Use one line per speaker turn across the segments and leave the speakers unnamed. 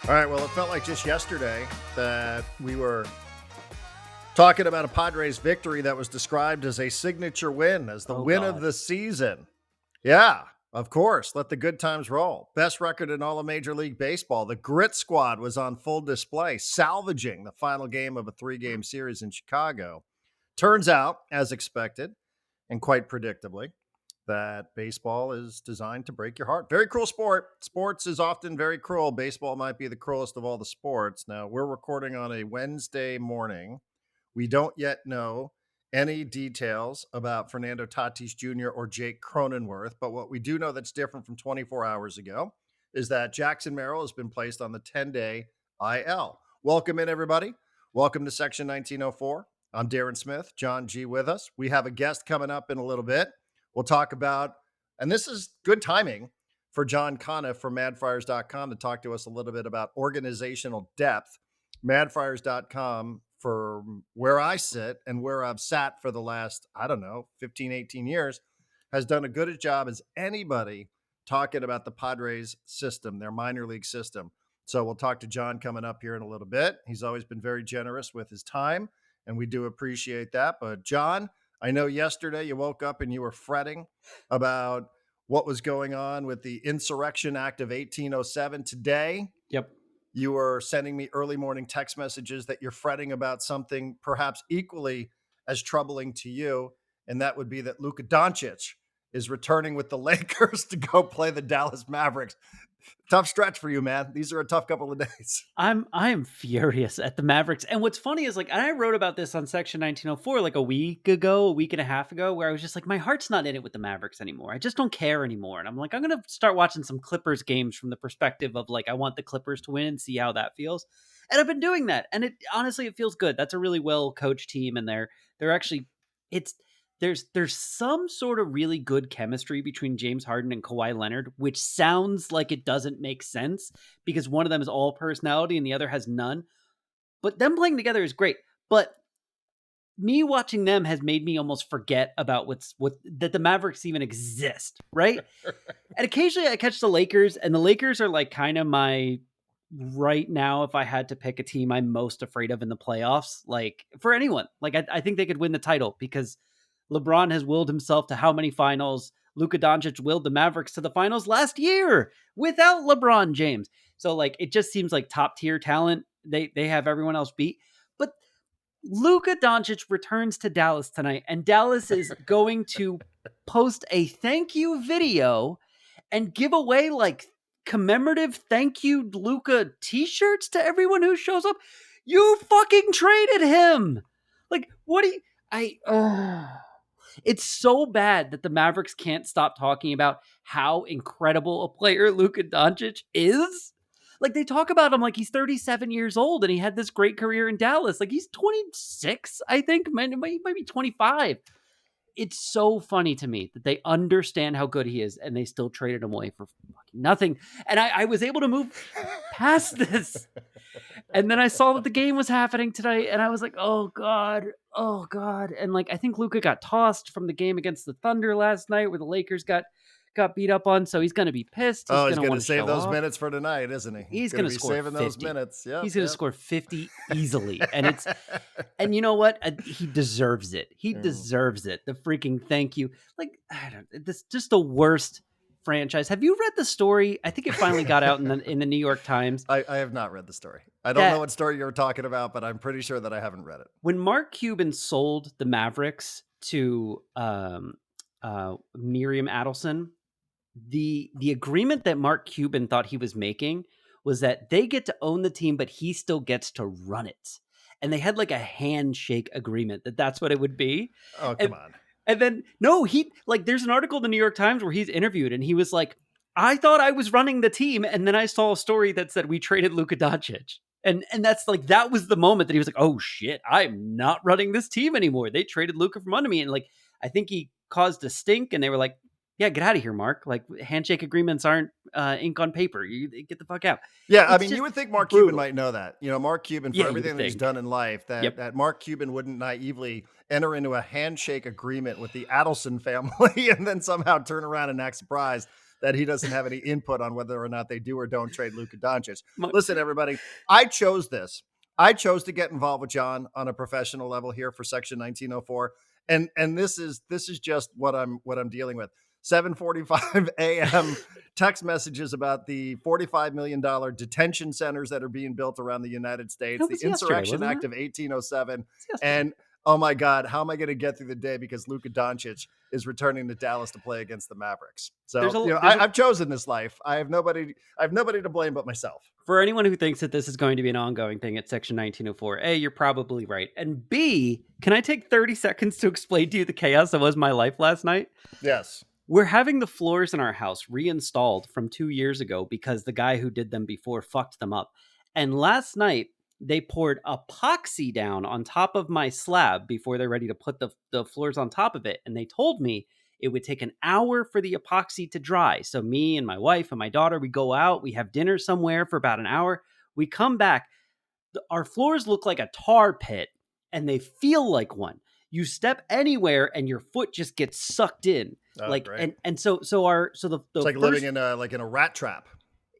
All right, well, it felt like just yesterday that we were talking about a Padres victory that was described as a signature win, as the
Oh,
win of
God.
the season. Yeah, of course. Let the good times roll. Best record in all of Major League Baseball. The Grit Squad was on full display, salvaging the final game of a 3-game series in Chicago. Turns out, as expected, and quite predictably, that baseball is designed to break your heart. Very cruel sport. Sports is often very cruel. Baseball might be the cruelest of all the sports. Now, we're recording on a Wednesday morning. We don't yet know any details about Fernando Tatis Jr. or Jake Cronenworth, but what we do know that's different from 24 hours ago is that Jackson Merrill has been placed on the 10-day IL. Welcome in, everybody. Welcome to Section 1904. I'm Darren Smith, John G with us. We have a guest coming up in a little bit. We'll talk about, and this is good timing for John Conniff from MadFriars.com to talk to us a little bit about organizational depth. MadFriars.com, for where I sit and where I've sat for the last, 15, 18 years, has done a good a job as anybody talking about the Padres system, their minor league system. So we'll talk to John coming up here in a little bit. He's always been very generous with his time, and we do appreciate that. But John, I know yesterday you woke up and you were fretting about what was going on with the Insurrection Act of 1807. Today,
Yep.
you were sending me early morning text messages that you're fretting about something perhaps equally as troubling to you, and that would be that Luka Doncic is returning with the Lakers to go play the Dallas Mavericks. Tough stretch for you, man. These are a tough couple of days.
I am furious at the Mavericks. And what's funny is, like, I wrote about this on Section 1904 like a week and a half ago, where I was just like, my heart's not in it with the Mavericks anymore. I just don't care anymore. And I'm like, I'm going to start watching some Clippers games from the perspective of, like, I want the Clippers to win and see how that feels. And I've been doing that. And it honestly, it feels good. That's a really well coached team. And they're actually, it's, there's some sort of really good chemistry between James Harden and Kawhi Leonard, which sounds like it doesn't make sense because one of them is all personality and the other has none. But them playing together is great. But me watching them has made me almost forget about that the Mavericks even exist, right? And occasionally I catch the Lakers, and the Lakers are like kind of my right now, if I had to pick a team I'm most afraid of in the playoffs, like for anyone. Like I think they could win the title because LeBron has willed himself to how many finals? Luka Doncic willed the Mavericks to the finals last year without LeBron James. So like it just seems like top tier talent. They have everyone else beat. But Luka Doncic returns to Dallas tonight, and Dallas is going to post a thank you video and give away like commemorative thank you Luka t-shirts to everyone who shows up. You fucking traded him. Like, what do you It's so bad that the Mavericks can't stop talking about how incredible a player Luka Doncic is. Like, they talk about him like he's 37 years old and he had this great career in Dallas. Like, he's 26, I think. Man, he might be 25. It's so funny to me that they understand how good he is and they still traded him away for fucking nothing. And I was able to move past this. And then I saw that the game was happening tonight, and I was like, oh God. And like, I think Luka got tossed from the game against the Thunder last night where the Lakers got beat up on. So he's going to be pissed. He's
He's
going
going
to
to save
show
those
off.
minutes for tonight, isn't he?
He's going to
be
score
saving
50.
those minutes. Yep,
He's going to score 50 easily. And you know what? He deserves it. He deserves it. The freaking thank you. Like, this just the worst franchise. Have you read the story? I think it finally got out in the New York Times.
I have not read the story. I don't know what story you're talking about, but I'm pretty sure that I haven't read it.
When Mark Cuban sold the Mavericks to Miriam Adelson, the agreement that Mark Cuban thought he was making was that they get to own the team, but he still gets to run it. And they had like a handshake agreement that's what it would be.
Oh, come on.
And then, no, there's an article in the New York Times where he's interviewed and he was like, I thought I was running the team. And then I saw a story that said we traded Luka Doncic. And that's like, that was the moment that he was like, oh shit, I'm not running this team anymore. They traded Luka from under me. And like, I think he caused a stink and they were like, yeah, get out of here, Mark. Like, handshake agreements aren't ink on paper. You get the fuck out.
Yeah, I mean, you would think Mark Cuban might know that. You know, Mark Cuban, for
Yeah,
everything that he's done in life, that Mark Cuban wouldn't naively enter into a handshake agreement with the Adelson family and then somehow turn around and act surprised that he doesn't have any input on whether or not they do or don't trade Luka Doncic.
My-
Listen, everybody, I chose this. I chose to get involved with John on a professional level here for Section 1904, and this is just what I'm dealing with. 7:45 a.m. text messages about the $45 million detention centers that are being built around the United States,
That
the
was yesterday,
Insurrection
wasn't
Act
it?
of 1807,
It's yesterday.
and oh my God, how am I going to get through the day because Luka Doncic is returning to Dallas to play against the Mavericks?
There's
So,
a there's a
I've chosen this life. I have nobody to blame but myself.
For anyone who thinks that this is going to be an ongoing thing at Section 1904, A, you're probably right. And B, can I take 30 seconds to explain to you the chaos that was my life last night?
Yes.
We're having the floors in our house reinstalled from 2 years ago because the guy who did them before fucked them up. And last night, they poured epoxy down on top of my slab before they're ready to put the floors on top of it. And they told me it would take an hour for the epoxy to dry. So me and my wife and my daughter, we go out, we have dinner somewhere for about an hour. We come back. Our floors look like a tar pit and they feel like one. You step anywhere and your foot just gets sucked in.
Oh,
Like
great.
and so the
It's like
first,
living in a rat trap.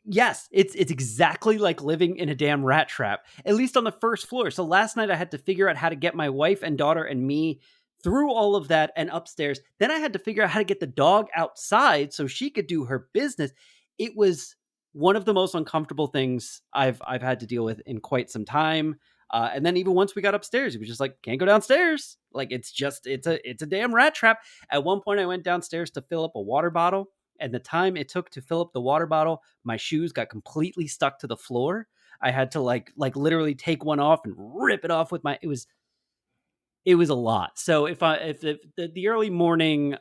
yes, it's exactly like living in a damn rat trap, at least on the first floor. So last night I had to figure out how to get my wife and daughter and me through all of that and upstairs. Then I had to figure out how to get the dog outside so she could do her business. It was one of the most uncomfortable things I've had to deal with in quite some time. And then even once we got upstairs, it was just like, can't go downstairs. Like it's a damn rat trap. At one point I went downstairs to fill up a water bottle, and the time it took to fill up the water bottle, my shoes got completely stuck to the floor. I had to like literally take one off and rip it off with my, it was a lot. So if the early morning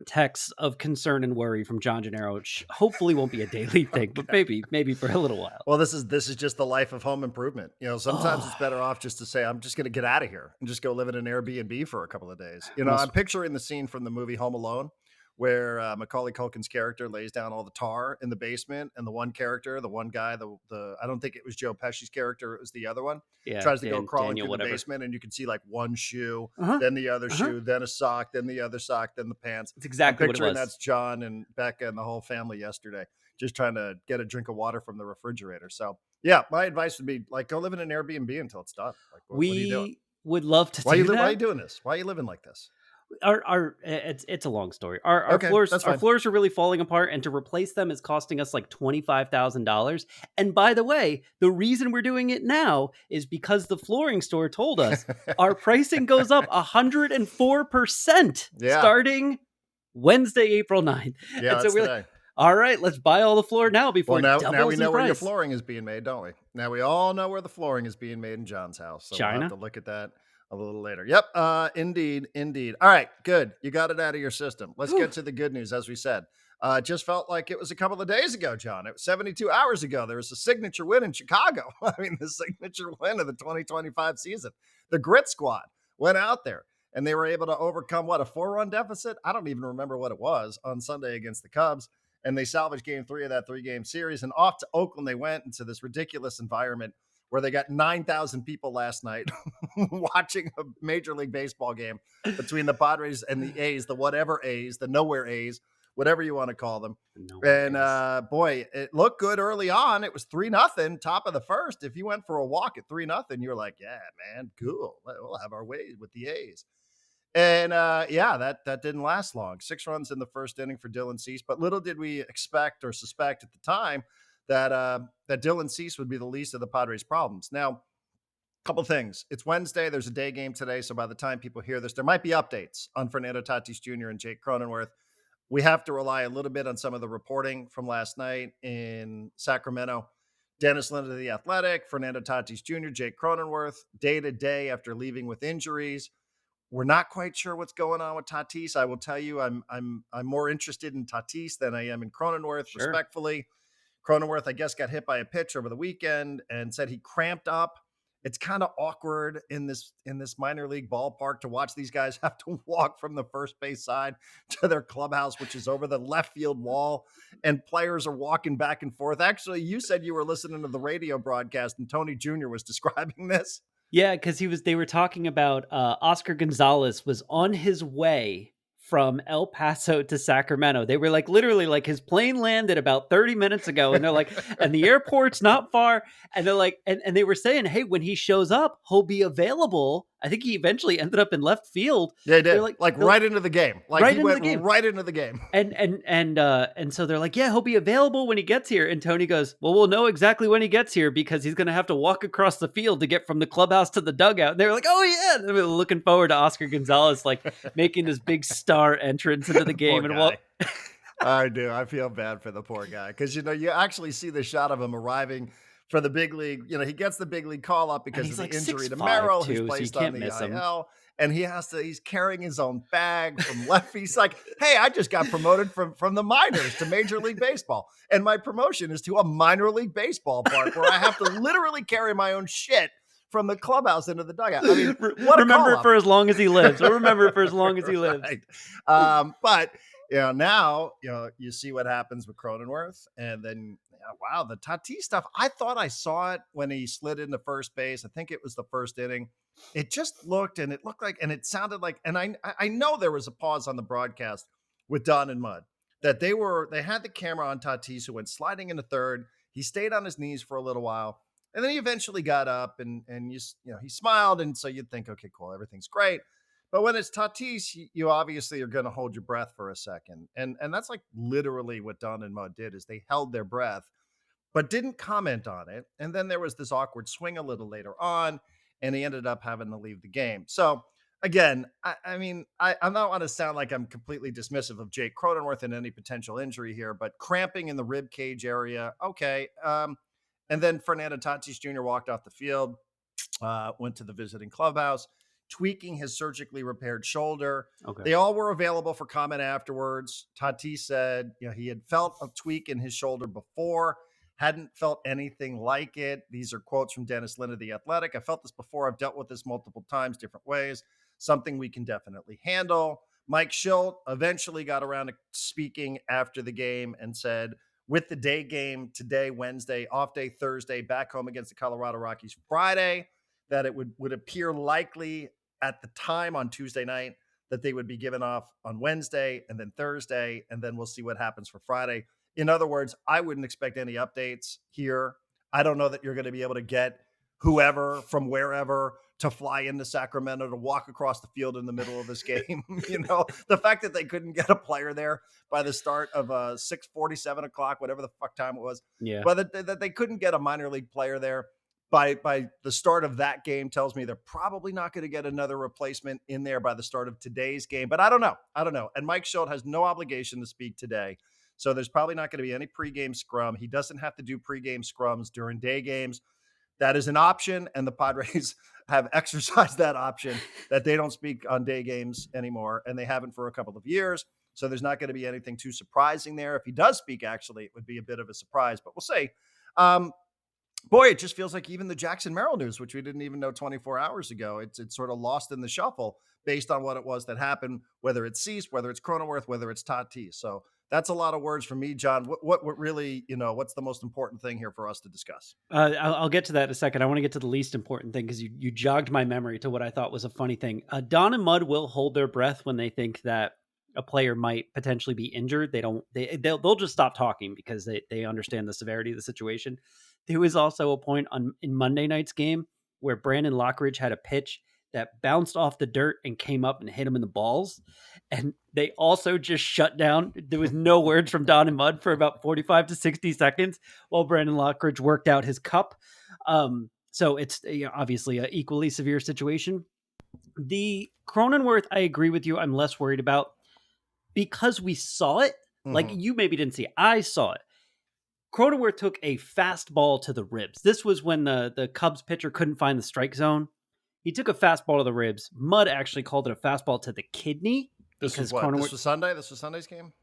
texts of concern and worry from John Gennaro, which hopefully won't be a daily thing, but maybe for a little while.
Well, this is just the life of home improvement. Sometimes it's
Oh,
better off just to say, I'm just going to get out of here and just go live in an Airbnb for a couple of days.
almost
I'm picturing the scene from the movie Home Alone where Macaulay Culkin's character lays down all the tar in the basement, and the one character, the one guy, the I don't think it was Joe Pesci's character, it was the other one,
yeah,
tries to go crawling
Daniel,
through the
whatever.
basement, and you can see like one shoe,
Uh-huh.
then the other
Uh-huh.
shoe, then a sock, then the other sock, then the pants.
It's
I'm
exactly what it
picturing
was.
that's John and Becca and the whole family yesterday, just trying to get a drink of water from the refrigerator. So, yeah, my advice would be like go live in an Airbnb until it's done. Like, what are you doing?
We would love to do
Why are you
that.
doing this? Why are you living like this?
Our it's a long story. Our
Okay,
floors
that's
our
fine.
floors are really falling apart, and to replace them is costing us like $25,000. And by the way, the reason we're doing it now is because the flooring store told us our pricing goes up 104%
Yeah,
starting Wednesday, April 9th.
yeah,
And so
that's
we're like,
today.
all right, let's buy all the floor now before
Well,
it
now we
doubles in
know where your
price.
flooring is being made, don't we? Now we all know where the flooring is being made in John's house. So we'll have
China.
to look at that a little later. Yep, indeed, indeed. All right, good. You got it out of your system. Let's
Whew.
get to the good news. As we said, it just felt like it was a couple of days ago, John. It was 72 hours ago. There was a signature win in Chicago. I mean, the signature win of the 2025 season. The Grit Squad went out there and they were able to overcome what, a 4-run deficit? I don't even remember what it was on Sunday against the Cubs. And they salvaged game 3 of that 3-game series. And off to Oakland they went into this ridiculous environment where they got 9,000 people last night watching a Major League Baseball game between the Padres and the A's, the whatever A's, the nowhere A's, whatever you want to call them.
No
And
worries.
boy, it looked good early on. It was 3-0, top of the first. If you went for a walk at 3-0, you're like, yeah, man, cool. We'll have our way with the A's. And yeah, that didn't last long. 6 runs in the first inning for Dylan Cease, but little did we expect or suspect at the time that that Dylan Cease would be the least of the Padres' problems. Now, a couple things. It's Wednesday. There's a day game today, so by the time people hear this, there might be updates on Fernando Tatis Jr. and Jake Cronenworth. We have to rely a little bit on some of the reporting from last night in Sacramento. Dennis Lind of The Athletic, Fernando Tatis Jr., Jake Cronenworth, day to day after leaving with injuries. We're not quite sure what's going on with Tatis. I will tell you, I'm more interested in Tatis than I am in Cronenworth,
Sure.
respectfully. Cronenworth, I guess, got hit by a pitch over the weekend and said he cramped up. It's kind of awkward in this minor league ballpark to watch these guys have to walk from the first base side to their clubhouse, which is over the left field wall, and players are walking back and forth. Actually, you said you were listening to the radio broadcast, and Tony Jr. was describing this.
Yeah, because they were talking about Oscar Gonzalez was on his way from El Paso to Sacramento. They were like, literally, like, his plane landed about 30 minutes ago, and they're like, and the airport's not far. And they're like, and they were saying, hey, when he shows up, he'll be available. I think he eventually ended up in left field.
Yeah, he
They're
did.
like,
Like right into the game. Like
right
he
into
went
the game.
right into the game.
And so they're like, yeah, he'll be available when he gets here. And Tony goes, well, we'll know exactly when he gets here because he's going to have to walk across the field to get from the clubhouse to the dugout. And they were like, oh yeah. And they were looking forward to Oscar Gonzalez, like making this big star entrance into the game.
Poor
And
guy. I do. I feel bad for the poor guy because, you actually see the shot of him arriving for the big league. He gets the big league call up because
he's
of the
like
injury to
6'5"
Merrill, who's
too, so you
placed on
can't
the
miss him.
IL. And he's carrying his own bag from left. He's like, hey, I just got promoted from the minors to Major League Baseball. And my promotion is to a minor league baseball park where I have to literally carry my own shit from the clubhouse into the dugout. I mean, what
remember it for as long as he lives. We'll remember it for as long as he lives.
Right. But now, you see what happens with Cronenworth, and then, wow, the Tatis stuff. I thought I saw it when he slid into first base. I think it was the first inning. It just looked like, and it sounded like, and I know there was a pause on the broadcast with Don and Mud that they had the camera on Tatis, who went sliding into third. He stayed on his knees for a little while, and then he eventually got up and he smiled, and so you'd think, okay, cool, everything's great. But when it's Tatis, you obviously are going to hold your breath for a second. And that's like literally what Don and Mud did, is they held their breath, but didn't comment on it. And then there was this awkward swing a little later on, and he ended up having to leave the game. So again, I mean, I don't want to sound like I'm completely dismissive of Jake Cronenworth and any potential injury here, but cramping in the rib cage area, okay. And then Fernando Tatis Jr. walked off the field, went to the visiting clubhouse, tweaking his surgically repaired shoulder.
Okay.
They all were available for comment afterwards. Tatis said, he had felt a tweak in his shoulder before, hadn't felt anything like it. These are quotes from Dennis Lynn of The Athletic. I felt this before. I've dealt with this multiple times, different ways. Something we can definitely handle. Mike Schilt eventually got around to speaking after the game and said, with the day game today, Wednesday, off day Thursday, back home against the Colorado Rockies Friday, that it would appear likely at the time on Tuesday night that they would be given off on Wednesday and then Thursday, and then we'll see what happens for Friday. In other words, I wouldn't expect any updates here. I don't know that you're going to be able to get whoever from wherever to fly into Sacramento to walk across the field in the middle of this game. The fact that they couldn't get a player there by the start of 6:40, 7 o'clock, whatever the fuck time it was.
Yeah.
But that they couldn't get a minor league player there by the start of that game tells me they're probably not going to get another replacement in there by the start of today's game. But I don't know. And Mike Schilt has no obligation to speak today. So there's probably not going to be any pregame scrum. He doesn't have to do pregame scrums during day games. That is an option, and the Padres have exercised that option, that they don't speak on day games anymore, and they haven't for a couple of years. So there's not going to be anything too surprising there. If he does speak, actually, it would be a bit of a surprise, but we'll see. Boy, it just feels like even the Jackson Merrill news, which we didn't even know 24 hours ago, it's sort of lost in the shuffle based on what it was that happened, whether it's Cease, whether it's Cronenworth, whether it's Tatis. So that's a lot of words from me, John. What really, what's the most important thing here for us to discuss?
I'll get to that in a second. I want to get to the least important thing because you jogged my memory to what I thought was a funny thing. Don and Mud will hold their breath when they think that a player might potentially be injured. They'll just stop talking because they understand the severity of the situation. There was also a point in Monday night's game where Brandon Lockridge had a pitch that bounced off the dirt and came up and hit him in the balls. And they also just shut down. There was no words from Don and Mud for about 45 to 60 seconds while Brandon Lockridge worked out his cup. So it's obviously an equally severe situation. The Cronenworth, I agree with you. I'm less worried about because we saw it. Mm-hmm. Like you maybe didn't see it. I saw it. Cronenworth took a fastball to the ribs. This was when the Cubs pitcher couldn't find the strike zone. He took a fastball to the ribs. Mud actually called it a fastball to the kidney.
This was what? This was Sunday? This was Sunday's game?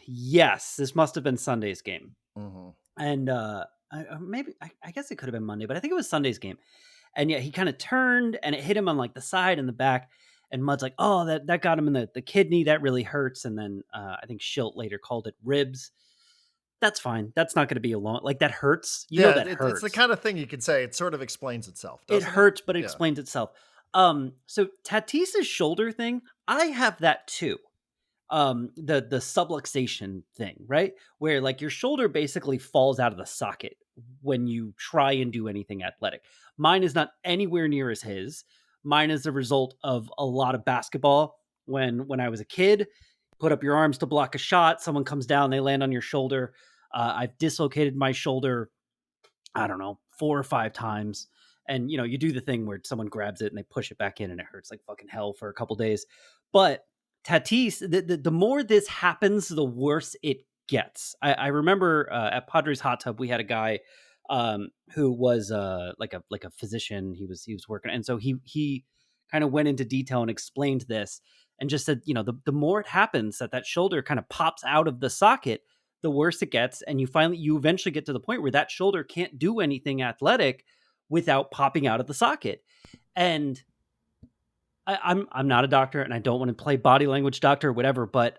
Yes. This must have been Sunday's game.
Mm-hmm.
And I guess it could have been Monday, but I think it was Sunday's game. And yeah, he kind of turned and it hit him on like the side and the back. And Mud's like, oh, that got him in the kidney. That really hurts. And then I think Schilt later called it ribs. That's fine. That's not going to be a long, like that hurts. You know that hurts.
It's the kind of thing you could say. It sort of explains itself.
It hurts, but it explains itself. So Tatis's shoulder thing, I have that too. The subluxation thing, right? Where like your shoulder basically falls out of the socket when you try and do anything athletic. Mine is not anywhere near as his. Mine is the result of a lot of basketball. When I was a kid, put up your arms to block a shot, someone comes down, they land on your shoulder. I've dislocated my shoulder, I don't know, 4 or 5 times. And you do the thing where someone grabs it and they push it back in and it hurts like fucking hell for a couple days. But Tatis, the more this happens, the worse it gets. I remember at Padres Hot Tub, we had a guy who was like a physician. He was working, and so he kind of went into detail and explained this, and just said, the more it happens that shoulder kind of pops out of the socket, the worse it gets, and you eventually get to the point where that shoulder can't do anything athletic without popping out of the socket. And I'm not a doctor, and I don't want to play body language doctor or whatever, but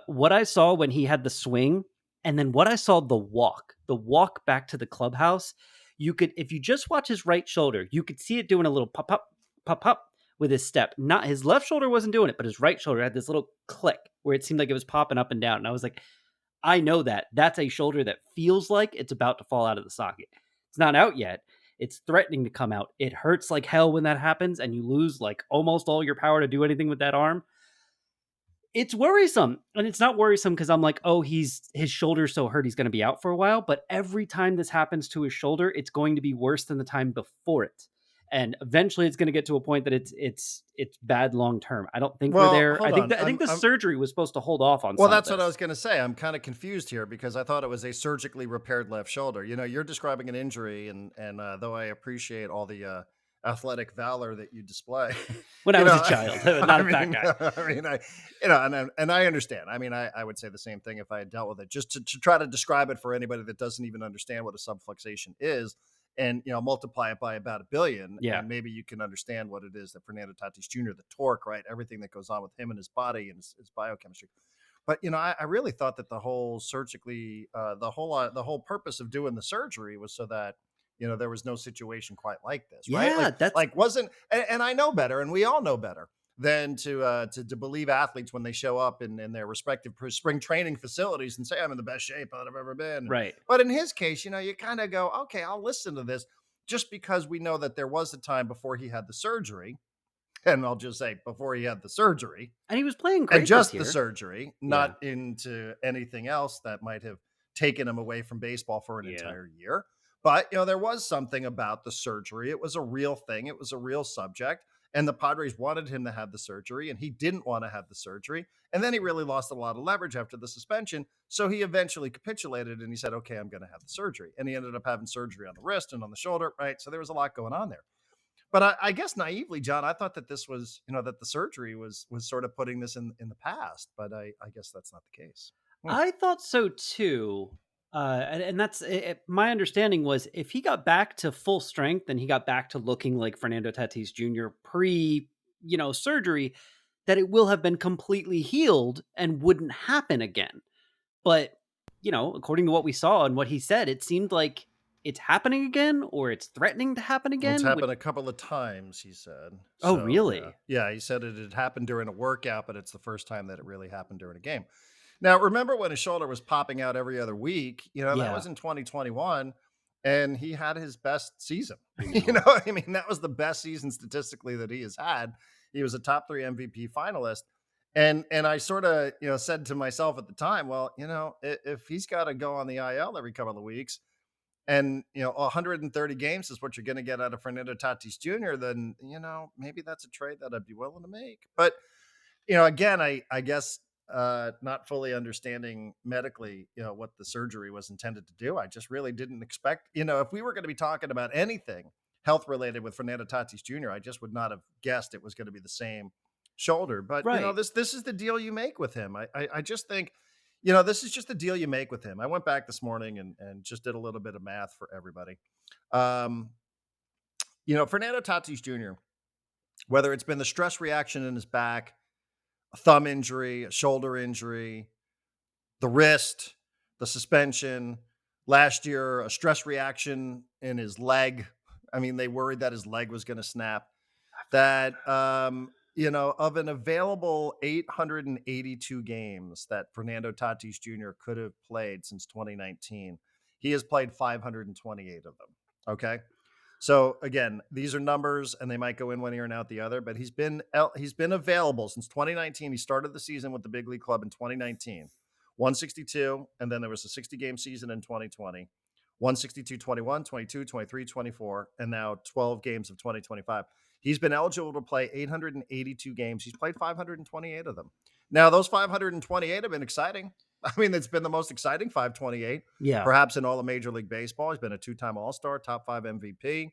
what I saw when he had the swing, and then what I saw the walk back to the clubhouse, you could, if you just watch his right shoulder, you could see it doing a little pop up with his step. Not his left shoulder wasn't doing it, but his right shoulder had this little click where it seemed like it was popping up and down. And I was like, I know that's a shoulder that feels like it's about to fall out of the socket. It's not out yet. It's threatening to come out. It hurts like hell when that happens and you lose like almost all your power to do anything with that arm. It's worrisome. And it's not worrisome because I'm like, oh, his shoulder's so hurt he's going to be out for a while. But every time this happens to his shoulder, it's going to be worse than the time before it. And eventually it's going to get to a point that it's bad long term. I don't think we're
Well,
there.
hold on.
I think the surgery was supposed to hold off on
Well,
some of
that's what I
this.
was going to say. I'm kind of confused here because I thought it was a surgically repaired left shoulder. You're describing an injury, and though I appreciate all the athletic valor that you display,
When I
you
was
know,
a child, not a fat guy.
I mean, and I understand. I mean, I would say the same thing if I had dealt with it. Just to try to describe it for anybody that doesn't even understand what a subluxation is, and multiply it by about 1 billion,
Yeah.
and maybe you can understand what it is that Fernando Tatis Jr., the torque, right, everything that goes on with him and his body and his biochemistry. But I really thought that the whole surgically, the whole purpose of doing the surgery was so that there was no situation quite like this, right?
Yeah, that's
Like wasn't, and I know better, and we all know better than to believe athletes when they show up in their respective spring training facilities and say I'm in the best shape that I've ever been.
right.
But in his case, you kind of go, okay, I'll listen to this just because we know that there was a time before he had the surgery, and I'll just say before he had the surgery
And he was playing
and
great this
just the
year.
surgery,
Yeah.
not into anything else that might have taken him away from baseball for an
Yeah.
entire year. But, there was something about the surgery. It was a real thing. It was a real subject. And the Padres wanted him to have the surgery, and he didn't want to have the surgery. And then he really lost a lot of leverage after the suspension. So he eventually capitulated and he said, okay, I'm going to have the surgery. And he ended up having surgery on the wrist and on the shoulder, right? So there was a lot going on there. But I guess naively, John, I thought that this was, that the surgery was sort of putting this in the past, but I guess that's not the case. Hmm.
I thought so too. And that's my understanding was if he got back to full strength and he got back to looking like Fernando Tatis Jr. pre, surgery, that it will have been completely healed and wouldn't happen again. But, according to what we saw and what he said, it seemed like it's happening again or it's threatening to happen
Well, it's
again.
happened a couple of times, he said.
Oh,
So yeah,
really?
yeah, he said it had happened during a workout, but it's the first time that it really happened during a game. Now, remember when his shoulder was popping out every other week? That
Yeah,
was in 2021, and he had his best season.
I know.
I mean, that was the best season statistically that he has had. He was a top 3 MVP finalist. And I sort of, said to myself at the time, well, if he's got to go on the IL every couple of weeks, and 130 games is what you're going to get out of Fernando Tatis Jr., then maybe that's a trade that I'd be willing to make. But again, I guess not fully understanding medically what the surgery was intended to do, I just really didn't expect, if we were going to be talking about anything health related with Fernando Tatis Jr., I just would not have guessed it was going to be the same shoulder. But
Right.
this is the deal you make with him. I just think this is just the deal you make with him. I went back this morning and just did a little bit of math for everybody. Um, Fernando Tatis Jr., whether it's been the stress reaction in his back, a thumb injury, a shoulder injury, the wrist, the suspension, last year, a stress reaction in his leg. I mean, they worried that his leg was going to snap. that, of an available 882 games that Fernando Tatis Jr. could have played since 2019, he has played 528 of them. Okay. So again, these are numbers, and they might go in one ear and out the other. But he's been available since 2019. He started the season with the big league club in 2019, 162, and then there was a 60-game season in 2020, 162, 21, 22, 23, 24, and now 12 games of 2025. He's been eligible to play 882 games. He's played 528 of them. Now, those 528 have been exciting. I mean, it's been the most exciting 528,
Yeah,
perhaps in all of Major League Baseball. He's been a two-time All-Star, top 5 MVP.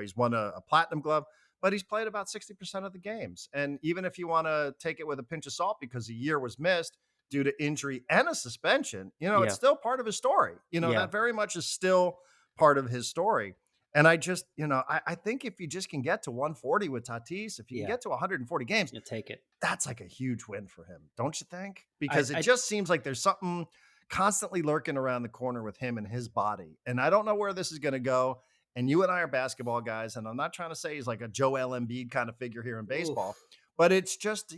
He's won a Platinum Glove, but he's played about 60% of the games. And even if you want to take it with a pinch of salt because a year was missed due to injury and a suspension, it's
yeah,
still part of his story.
yeah,
That very much is still part of his story. And I just, I think if you just can get to 140 with Tatis, if you can
yeah.
get to 140 games,
You take it.
that's like a huge win for him, don't you think?
I,
Because it
I,
just seems like there's something constantly lurking around the corner with him and his body. And I don't know where this is going to go. And you and I are basketball guys, and I'm not trying to say he's like a Joel Embiid kind of figure here in baseball,
oof.
but it's just,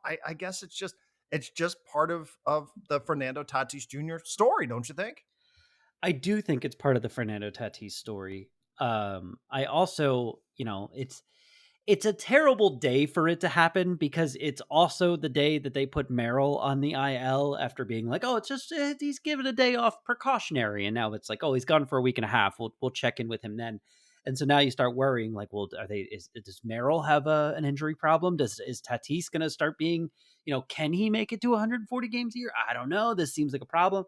I guess it's just part of the Fernando Tatis Jr. story, don't you think?
I do think it's part of the Fernando Tatis story. I also, it's a terrible day for it to happen because it's also the day that they put Merrill on the IL after being like, oh, it's just he's given a day off precautionary, and now it's like, oh, he's gone for a week and a half. We'll check in with him then. And so now you start worrying, like, well, does Merrill have an injury problem? Is Tatis going to start being, can he make it to 140 games a year? I don't know. This seems like a problem.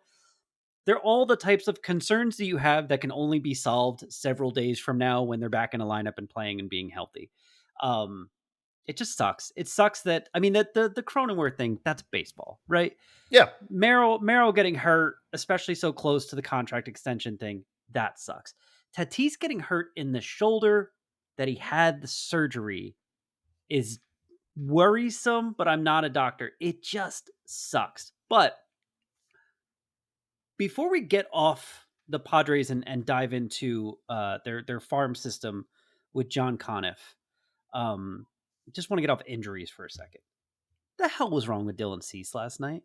They're all the types of concerns that you have that can only be solved several days from now when they're back in a lineup and playing and being healthy. Um, it just sucks. It sucks that, I mean, that the Cronenworth thing, that's baseball, right?
Yeah.
Merrill getting hurt, especially so close to the contract extension thing, that sucks. Tatis getting hurt in the shoulder that he had the surgery is worrisome, but I'm not a doctor. It just sucks. But before we get off the Padres and dive into their farm system with John Conniff, just want to get off injuries for a second. The hell was wrong with Dylan Cease last night?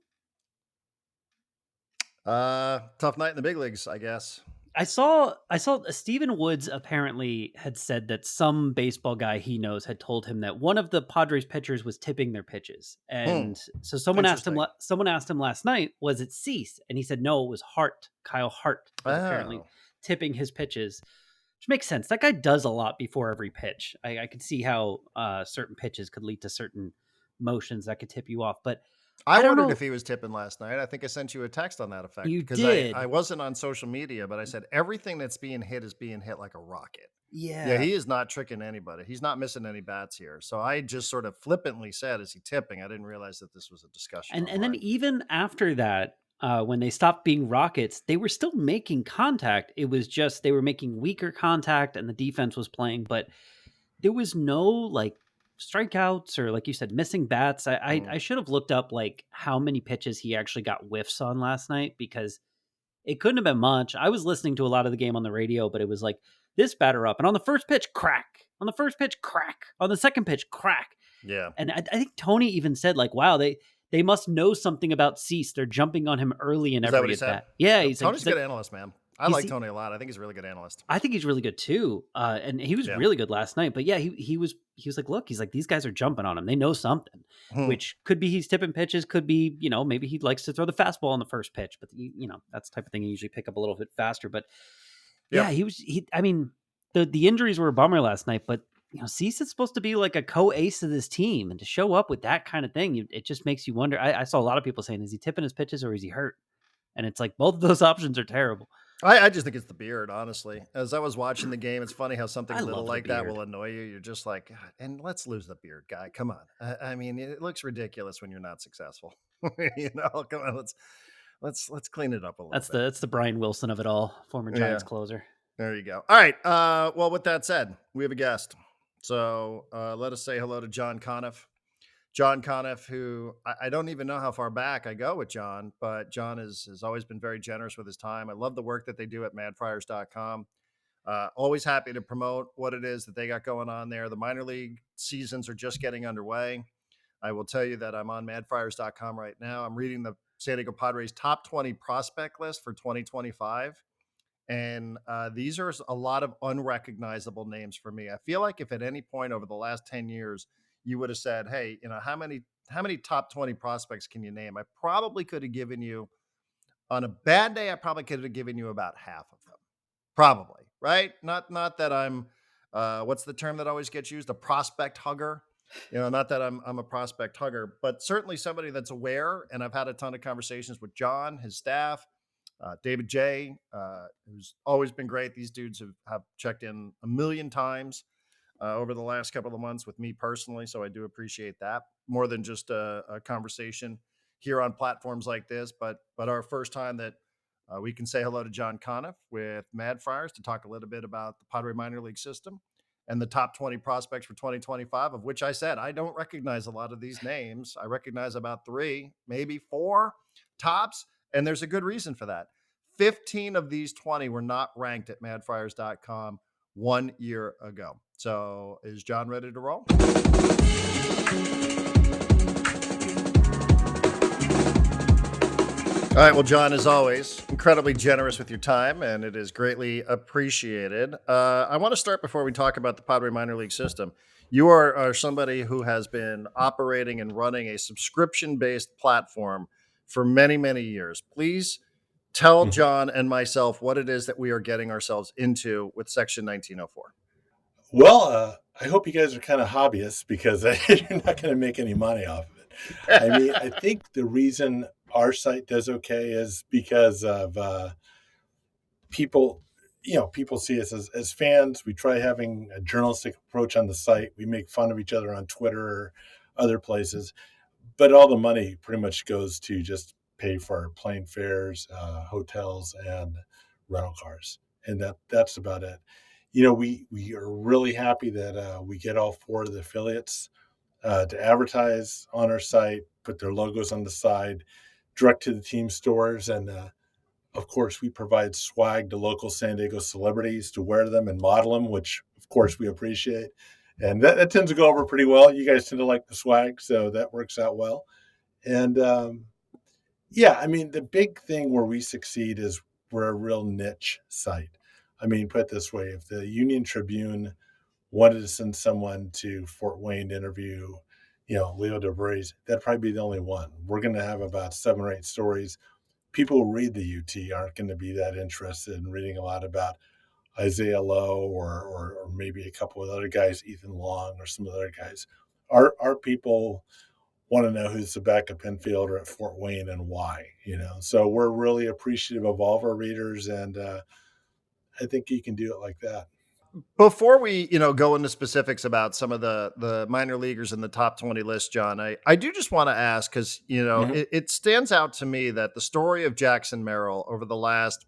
Tough night in the big leagues, I guess.
I saw Stephen Woods apparently had said that some baseball guy he knows had told him that one of the Padres pitchers was tipping their pitches,
Hmm.
and so someone asked him last night, was it Cease? And he said no, it was Kyle Hart was apparently
Oh.
tipping his pitches, which makes sense. That guy does a lot before every pitch. I could see how certain pitches could lead to certain motions that could tip you off, but
I
I don't
wondered
know.
if he was tipping last night. I think I sent you a text on that effect
You
because I
did,
wasn't on social media, but I said everything that's being hit is being hit like a rocket. Yeah,
yeah.
he is not tricking anybody. He's not missing any bats here. So I just sort of flippantly said, "Is he tipping?" I didn't realize that this was a discussion
And then
online.
even after that, when they stopped being rockets, they were still making contact. It was just they were making weaker contact, and the defense was playing, but there was no like strikeouts or like you said, missing bats. I
Mm.
should have looked up like how many pitches he actually got whiffs on last night because it couldn't have been much. I was listening to a lot of the game on the radio, but it was like this batter up, and on the first pitch, crack. On the first pitch, crack. On the second pitch, crack.
Yeah.
And I think Tony even said, like, wow, they must know something about Cease. They're jumping on him early in
Is that what
every
he
at
said?
bat. Yeah,
Yep. Tony's
he's
a good
like
analyst, man. I
he's
like Tony a lot. I think he's a really good analyst.
I think he's really good too. And he was
Yeah.
really good last night. But yeah, he was like, look, he's like, these guys are jumping on him. They know something,
Hmm.
which could be he's tipping pitches, could be, maybe he likes to throw the fastball on the first pitch, but that's the type of thing you usually pick up a little bit faster. But yeah,
Yep.
I mean, the injuries were a bummer last night, but Cease is supposed to be like a co-ace of this team, and to show up with that kind of thing, it just makes you wonder. I saw a lot of people saying, is he tipping his pitches or is he hurt? And it's like both of those options are terrible.
I just think it's the beard, honestly. As I was watching the game, it's funny how something
I
little
love the
like that
beard.
will annoy you. You're just like, "God, and let's lose the beard guy. Come on. I mean, it looks ridiculous when you're not successful. Come on, let's clean it up a little
That's
bit.
the Brian Wilson of it all, former Giants
Yeah,
closer.
there you go. All right. Well, with that said, we have a guest. So let us say hello to John Conniff. John Conniff, who I don't even know how far back I go with John, but John has always been very generous with his time. I love the work that they do at MadFriars.com. Always happy to promote what it is that they got going on there. The minor league seasons are just getting underway. I will tell you that I'm on MadFriars.com right now. I'm reading the San Diego Padres top 20 prospect list for 2025. And these are a lot of unrecognizable names for me. I feel like if at any point over the last 10 years you would have said, "Hey, how many top 20 prospects can you name?" I probably could have given you on a bad day. I probably could have given you about half of them. Probably, right? Not that I'm what's the term that always gets used? A prospect hugger. Not that I'm a prospect hugger, but certainly somebody that's aware. And I've had a ton of conversations with John, his staff, David J, who's always been great. These dudes have checked in a million times over the last couple of months with me personally. So I do appreciate that more than just a conversation here on platforms like this, but our first time that we can say hello to John Conniff with MadFriars to talk a little bit about the Padre minor league system and the top 20 prospects for 2025, of which I said I don't recognize a lot of these names. I recognize about three, maybe four tops, and there's a good reason for that. 15 of these 20 were not ranked at madfriars.com 1 year ago. So is John ready to roll? All right. Well, John, as always, incredibly generous with your time, and it is greatly appreciated. I want to start before we talk about the Padre minor league system. You are somebody who has been operating and running a subscription based platform for many, many years. Please tell
Mhm.
John and myself what it is that we are getting ourselves into with Section 1904.
Well, I hope you guys are kind of hobbyists because you're not going to make any money off of it. I mean, I think the reason our site does okay is because of people. People see us as fans. We try having a journalistic approach on the site. We make fun of each other on Twitter or other places, but all the money pretty much goes to just pay for our plane fares, hotels, and rental cars, and that's about it. We are really happy that we get all four of the affiliates to advertise on our site, put their logos on the side, direct to the team stores, and of course, we provide swag to local San Diego celebrities to wear them and model them, which of course we appreciate. And that tends to go over pretty well. You guys tend to like the swag, so that works out well. And yeah, I mean, the big thing where we succeed is we're a real niche site. I mean, put it this way, if the Union Tribune wanted to send someone to Fort Wayne to interview, Leo DeVries, that'd probably be the only one. We're going to have about 7 or 8 stories. People who read the UT aren't going to be that interested in reading a lot about Isaiah Lowe or maybe a couple of other guys, Ethan Long or some of the other guys. Our people want to know who's the backup infielder at Fort Wayne and why. So we're really appreciative of all of our readers, and I think you can do it like that.
Before we, go into specifics about some of the minor leaguers in the top 20 list, John, I do just want to ask because,
Mm-hmm.
it stands out to me that the story of Jackson Merrill over the last,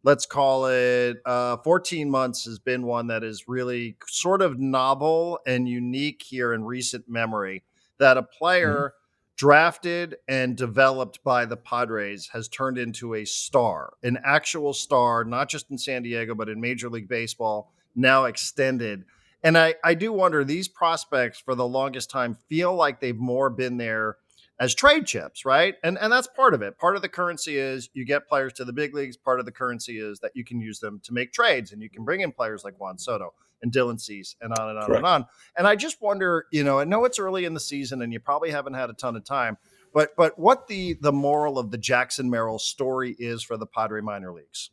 let's call it 14 months, has been one that is really sort of novel and unique here in recent memory, that a
Mm-hmm.
player drafted and developed by the Padres has turned into a star, an actual star, not just in San Diego, but in Major League Baseball, now extended. And I do wonder, these prospects for the longest time feel like they've more been there as trade chips, right? And that's part of it. Part of the currency is you get players to the big leagues. Part of the currency is that you can use them to make trades, and you can bring in players like Juan Soto and Dylan Cease and on and on and
Correct.
on. And I just wonder, I know it's early in the season and you probably haven't had a ton of time, but what the moral of the Jackson Merrill story is for the Padre minor leagues.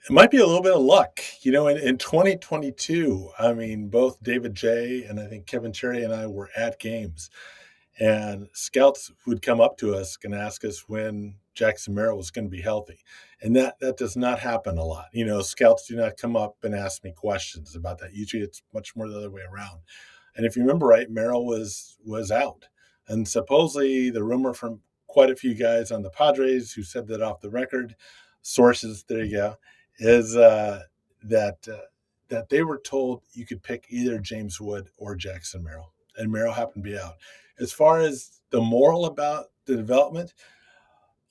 It might be a little bit of luck. In 2022, I mean, both David J and I think Kevin Cherry and I were at games, and scouts would come up to us and ask us when Jackson Merrill was going to be healthy. And that does not happen a lot. Scouts do not come up and ask me questions about that. Usually it's much more the other way around. And if you remember right, Merrill was out. And supposedly the rumor from quite a few guys on the Padres who said that off the record, sources, there you go, is that that they were told you could pick either James Wood or Jackson Merrill, and Merrill happened to be out. As far as the moral about the development,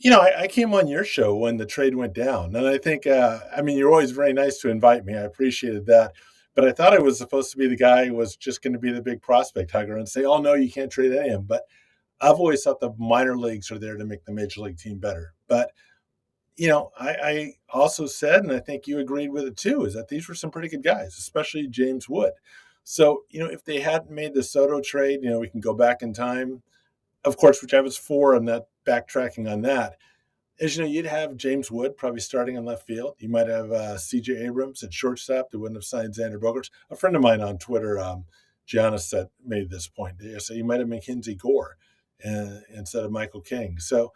I came on your show when the trade went down, and I think, you're always very nice to invite me. I appreciated that. But I thought I was supposed to be the guy who was just going to be the big prospect hugger and say, oh, no, you can't trade any of them. But I've always thought the minor leagues are there to make the major league team better. But, I also said, and I think you agreed with it too, is that these were some pretty good guys, especially James Wood. So, if they hadn't made the Soto trade, we can go back in time. Of course, which I was for, I'm not backtracking on that. As you'd have James Wood probably starting in left field. You might have C.J. Abrams at shortstop. They wouldn't have signed Xander Bogaerts. A friend of mine on Twitter, Giannis, made this point. So you might have Mackenzie Gore instead of Michael King. So,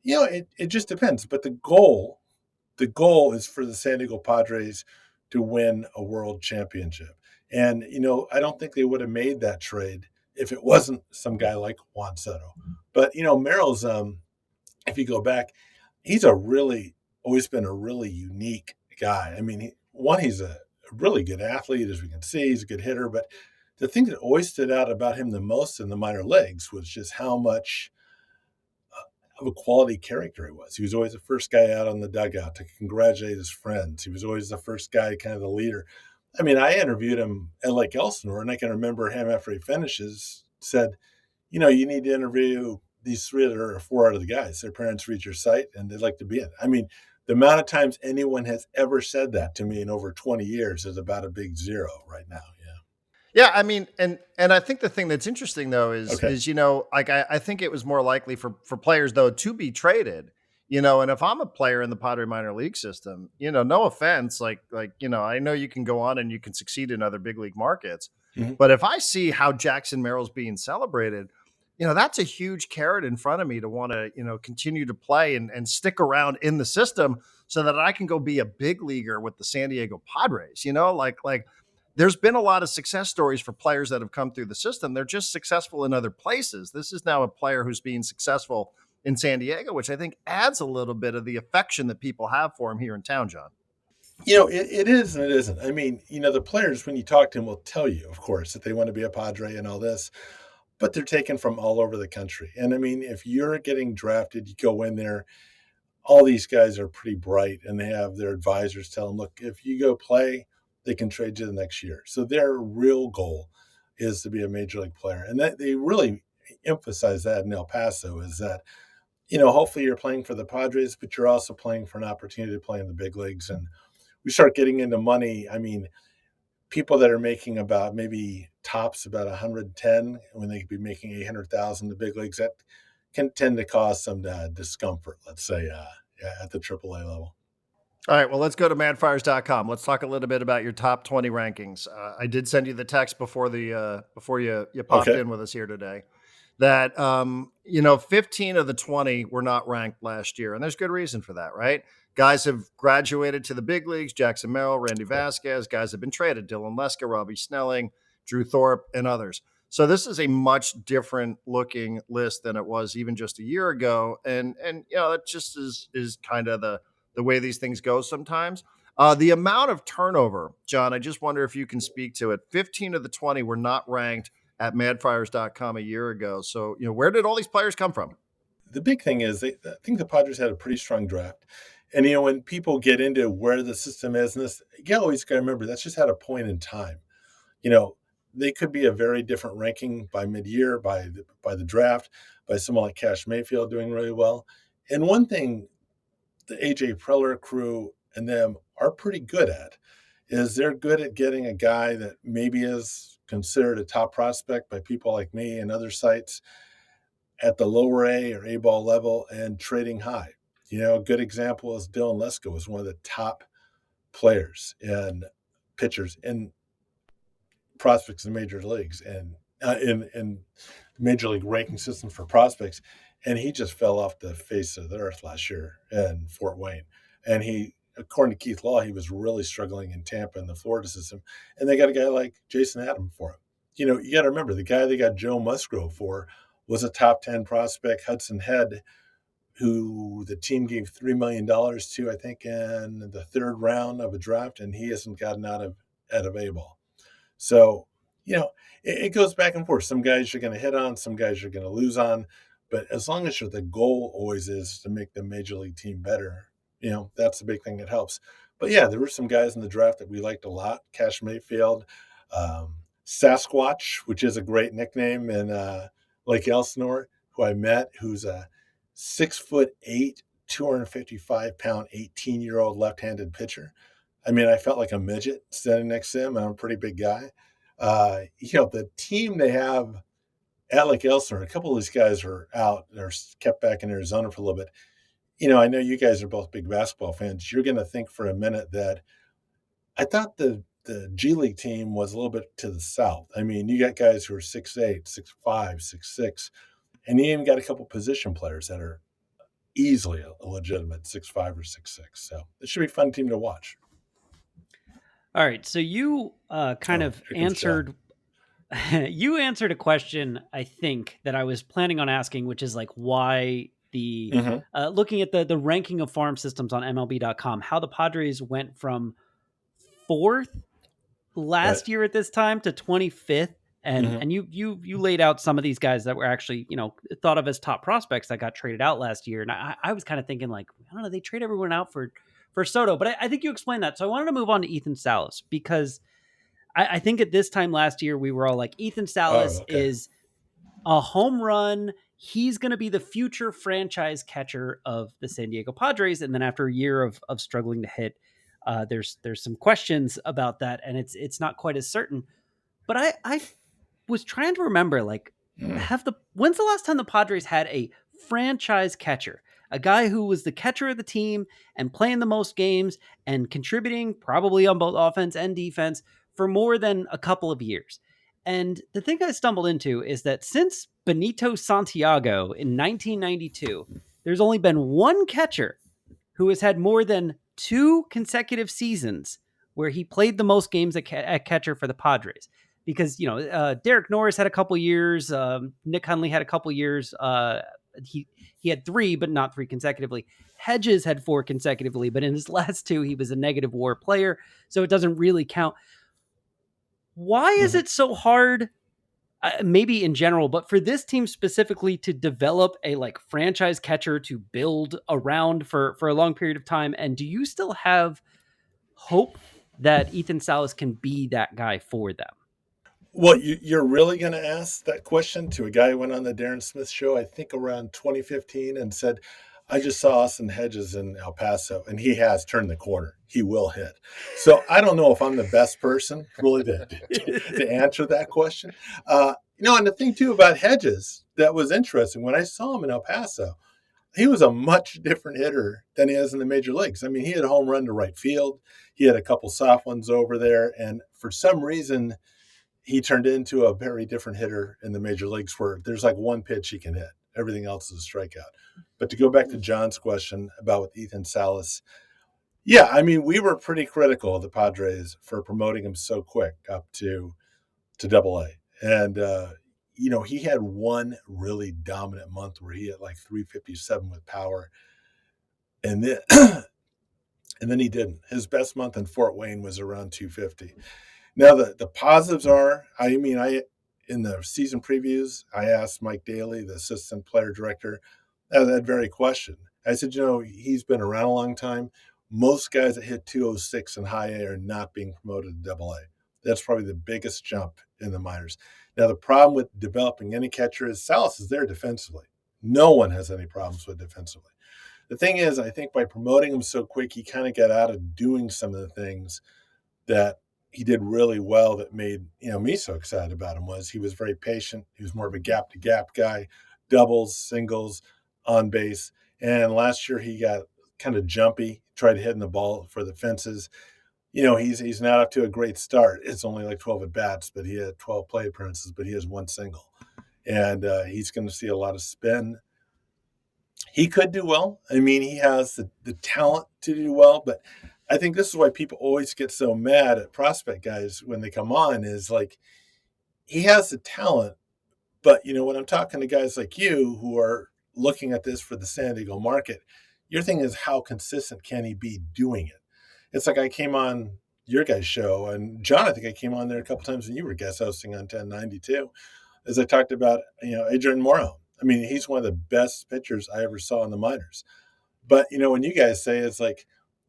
it just depends. But the goal is for the San Diego Padres to win a world championship. And, I don't think they would have made that trade if it wasn't some guy like Juan Soto. But, Merrill's, if you go back, he's always been a really unique guy. He's a really good athlete, as we can see. He's a good hitter. But the thing that always stood out about him the most in the minor leagues was just how much of a quality character he was. He was always the first guy out on the dugout to congratulate his friends. He was always the first guy, kind of the leader. I interviewed him at Lake Elsinore, and I can remember him after he finishes said, you need to interview these 3 or 4 out of the guys. Their parents read your site and they'd like to be in. The amount of times anyone has ever said that to me in over 20 years is about a big zero right now.
Yeah, and I think the thing that's interesting though is
Okay.
I think it was more likely for players though to be traded, and if I'm a player in the Padre minor league system, no offense, I know you can go on and you can succeed in other big league markets,
Mhm.
but if I see how Jackson Merrill's being celebrated, that's a huge carrot in front of me to want to, continue to play and stick around in the system so that I can go be a big leaguer with the San Diego Padres, like there's been a lot of success stories for players that have come through the system. They're just successful in other places. This is now a player who's being successful in San Diego, which I think adds a little bit of the affection that people have for him here in town, John.
It is and it isn't. The players, when you talk to them, will tell you, of course, that they want to be a Padre and all this, but they're taken from all over the country. And if you're getting drafted, you go in there, all these guys are pretty bright and they have their advisors tell them, look, if you go play, they can trade you the next year. So their real goal is to be a major league player. And that they really emphasize that in El Paso is that, hopefully you're playing for the Padres, but you're also playing for an opportunity to play in the big leagues. And we start getting into money. People that are making about maybe tops about 110 when they could be making 800,000 in the big leagues, that can tend to cause some discomfort, let's say, at the AAA level.
All right, well, let's go to MadFriars.com. Let's talk a little bit about your top 20 rankings. I did send you the text before you popped
Okay.
in with us here today that 15 of the 20 were not ranked last year, and there's good reason for that, right? Guys have graduated to the big leagues: Jackson Merrill, Randy Vasquez. Guys have been traded: Dylan Leska, Robbie Snelling, Drew Thorpe, and others. So this is a much different looking list than it was even just a year ago, and that just is kind of the way these things go sometimes. The amount of turnover, John, I just wonder if you can speak to it. 15 of the 20 were not ranked at madfriars.com a year ago. So, where did all these players come from?
The big thing is, I think the Padres had a pretty strong draft. And, when people get into where the system is, and this, you always got to remember, that's just at a point in time. They could be a very different ranking by mid-year, by the draft, by someone like Cash Mayfield doing really well. And one thing the AJ Preller crew and them are pretty good at is they're good at getting a guy that maybe is considered a top prospect by people like me and other sites at the lower A or A ball level and trading high. A good example is Dylan Leska was one of the top players and pitchers and prospects in major leagues and in major league ranking systems for prospects. And he just fell off the face of the earth last year in Fort Wayne. And he, according to Keith Law, he was really struggling in Tampa in the Florida system. And they got a guy like Jason Adam for him. You got to remember, the guy they got Joe Musgrove for was a top 10 prospect, Hudson Head, who the team gave $3 million to, I think, in the third round of a draft, and he hasn't gotten out of A-ball. So, it goes back and forth. Some guys you're going to hit on, some guys you're going to lose on. But as long as the goal always is to make the major league team better, that's the big thing that helps. But yeah, there were some guys in the draft that we liked a lot. Cash Mayfield, Sasquatch, which is a great nickname in Lake Elsinore, who I met, who's a 6'8", 255-pound, 18-year-old left-handed pitcher. I mean, I felt like a midget standing next to him, and I'm a pretty big guy. The team they have at Lake Elsinore, a couple of these guys are out. They're kept back in Arizona for a little bit. I know you guys are both big basketball fans. You're going to think for a minute that I thought the G League team was a little bit to the south. I mean, you got guys who are 6'8", 6'5", 6'6", and you even got a couple position players that are easily a legitimate 6'5" or 6'6". So it should be a fun team to watch.
All right, so you kind of answered. You answered a question, I think, that I was planning on asking, which is like why the looking at the ranking of farm systems on MLB.com, how the Padres went from 4th last year at this time to 25th. And you laid out some of these guys that were actually, thought of as top prospects that got traded out last year. And I was kind of thinking like, I don't know, they trade everyone out for Soto, but I think you explained that. So I wanted to move on to Ethan Salas because I think at this time last year, we were all like, Ethan Salas is a home run. He's going to be the future franchise catcher of the San Diego Padres. And then after a year of struggling to hit, there's some questions about that. And it's not quite as certain. But I was trying to remember, like, when's the last time the Padres had a franchise catcher? A guy who was the catcher of the team and playing the most games and contributing probably on both offense and defense for more than a couple of years. And the thing I stumbled into is that since Benito Santiago in 1992, there's only been one catcher who has had more than 2 consecutive seasons where he played the most games at catcher for the Padres. Because, Derek Norris had a couple years, Nick Hundley had a couple years, he had 3, but not 3 consecutively. Hedges had 4 consecutively, but in his last 2, he was a negative WAR player, so it doesn't really count. Why is it so hard, maybe in general, but for this team specifically to develop a franchise catcher to build around for a long period of time? And do you still have hope that Ethan Salas can be that guy for them?
Well, you're really going to ask that question to a guy who went on the Darren Smith show, I think around 2015, and said, I just saw Austin Hedges in El Paso, and he has turned the corner. He will hit. So I don't know if I'm the best person really to answer that question. And the thing, too, about Hedges that was interesting, when I saw him in El Paso, he was a much different hitter than he is in the major leagues. I mean, he had a home run to right field. He had a couple soft ones over there. And for some reason, he turned into a very different hitter in the major leagues where there's one pitch he can hit. Everything else is a strikeout. But to go back to John's question about with Ethan Salas, yeah, I mean, we were pretty critical of the Padres for promoting him so quick up to Double-A. And, he had one really dominant month where he had 357 with power. And then, and then he didn't. His best month in Fort Wayne was around 250. Now, the positives are, in the season previews, I asked Mike Daly, the assistant player director, that very question. I said, he's been around a long time. Most guys that hit 206 in high A are not being promoted to Double-A. That's probably the biggest jump in the minors. Now, the problem with developing any catcher is Salas is there defensively. No one has any problems with defensively. The thing is, I think by promoting him so quick, he kind of got out of doing some of the things that he did really well that made me so excited about him. Was he was very patient. He was more of a gap-to-gap guy, doubles, singles, on base. And last year he got kind of jumpy, tried hitting the ball for the fences. He's not up to a great start. It's only 12 at-bats, but he had 12 plate appearances, but he has 1 single. And he's going to see a lot of spin. He could do well. I mean, he has the talent to do well, but I think this is why people always get so mad at prospect guys when they come on is he has the talent, but when I'm talking to guys like you who are looking at this for the San Diego market, your thing is how consistent can he be doing it? It's I came on your guys' show, and John, I think I came on there a couple times when you were guest hosting on 1092, as I talked about, Adrian Morrow. I mean, he's one of the best pitchers I ever saw in the minors. But, when you guys say it's like,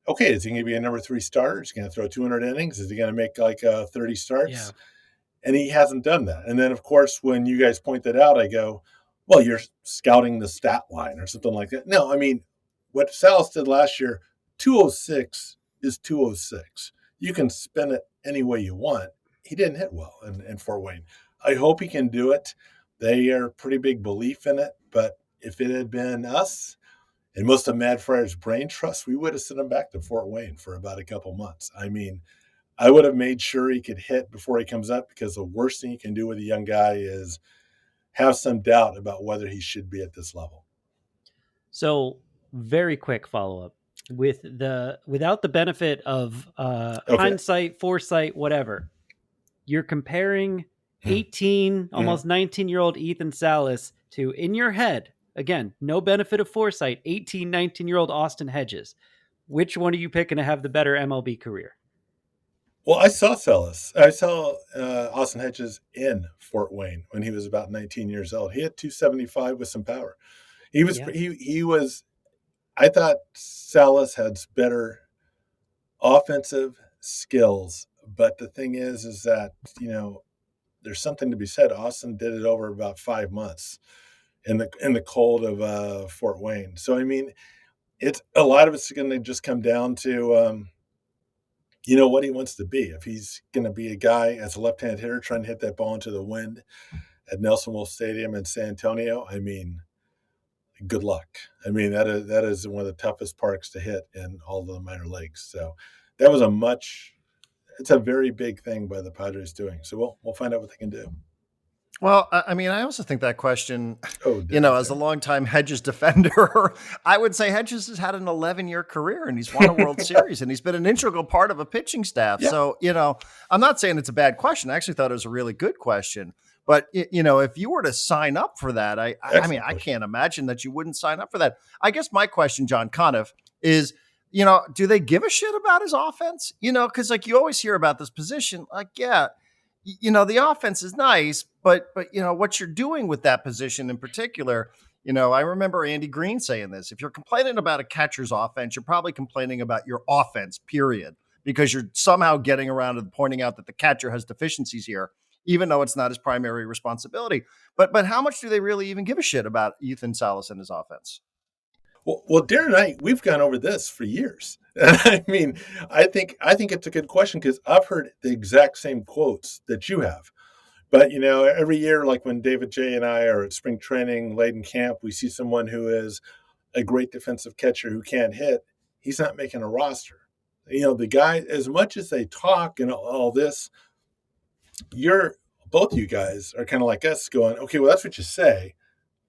okay, is he going to be a number 3 starter? Is he going to throw 200 innings? Is he going to make like 30
Yeah.
starts? And he hasn't done that. And then, of course, when you guys point that out, I go, well, you're scouting the stat line or something like that. No, I mean, what Salas did last year, 206 is 206. You can spin it any way you want. He didn't hit well in Fort Wayne. I hope he can do it. They are pretty big belief in it. But if it had been us and most of MadFriars' brain trust, we would have sent him back to Fort Wayne for about a couple months. I mean, I would have made sure he could hit before he comes up, because the worst thing you can do with a young guy is have some doubt about whether he should be at this level.
So, very quick follow-up. Without the benefit of hindsight, foresight, whatever, you're comparing 18, almost 19-year-old Ethan Salas to, in your head, again, no benefit of foresight, 18, 19-year-old Austin Hedges. Which one are you picking to have the better MLB career?
Well, I saw Salas. I saw Austin Hedges in Fort Wayne when he was about 19 years old. He had 275 with some power. He was. I thought Salas had better offensive skills, but the thing is that there's something to be said. Austin did it over about 5 months in the cold of Fort Wayne. So I mean, it's a lot of it's going to just come down to what he wants to be. If he's going to be a guy as a left-hand hitter trying to hit that ball into the wind at Nelson Wolff Stadium in San Antonio, I mean, good luck. I mean, that is one of the toughest parks to hit in all of the minor leagues. So that was it's a very big thing by the Padres doing. So we'll find out what they can do.
Well, I mean, I also think that question, as a longtime Hedges defender, I would say Hedges has had an 11-year career and he's won a World Series and he's been an integral part of a pitching staff. Yeah. So, I'm not saying it's a bad question. I actually thought it was a really good question. But, if you were to sign up for that, I can't imagine that you wouldn't sign up for that. I guess my question, John Conniff, is, do they give a shit about his offense? Because like you always hear about this position, like, yeah, the offense is nice, but what you're doing with that position in particular, I remember Andy Green saying this. If you're complaining about a catcher's offense, you're probably complaining about your offense, period, because you're somehow getting around to pointing out that the catcher has deficiencies here, even though it's not his primary responsibility. But how much do they really even give a shit about Ethan Salas and his offense?
Well, Darren and I, we've gone over this for years. I mean, I think it's a good question because I've heard the exact same quotes that you have. But, every year, like when David J. and I are at spring training, late in camp, we see someone who is a great defensive catcher who can't hit. He's not making a roster. The guy, as much as they talk and all this, both you guys are kind of like us going, okay, well, that's what you say.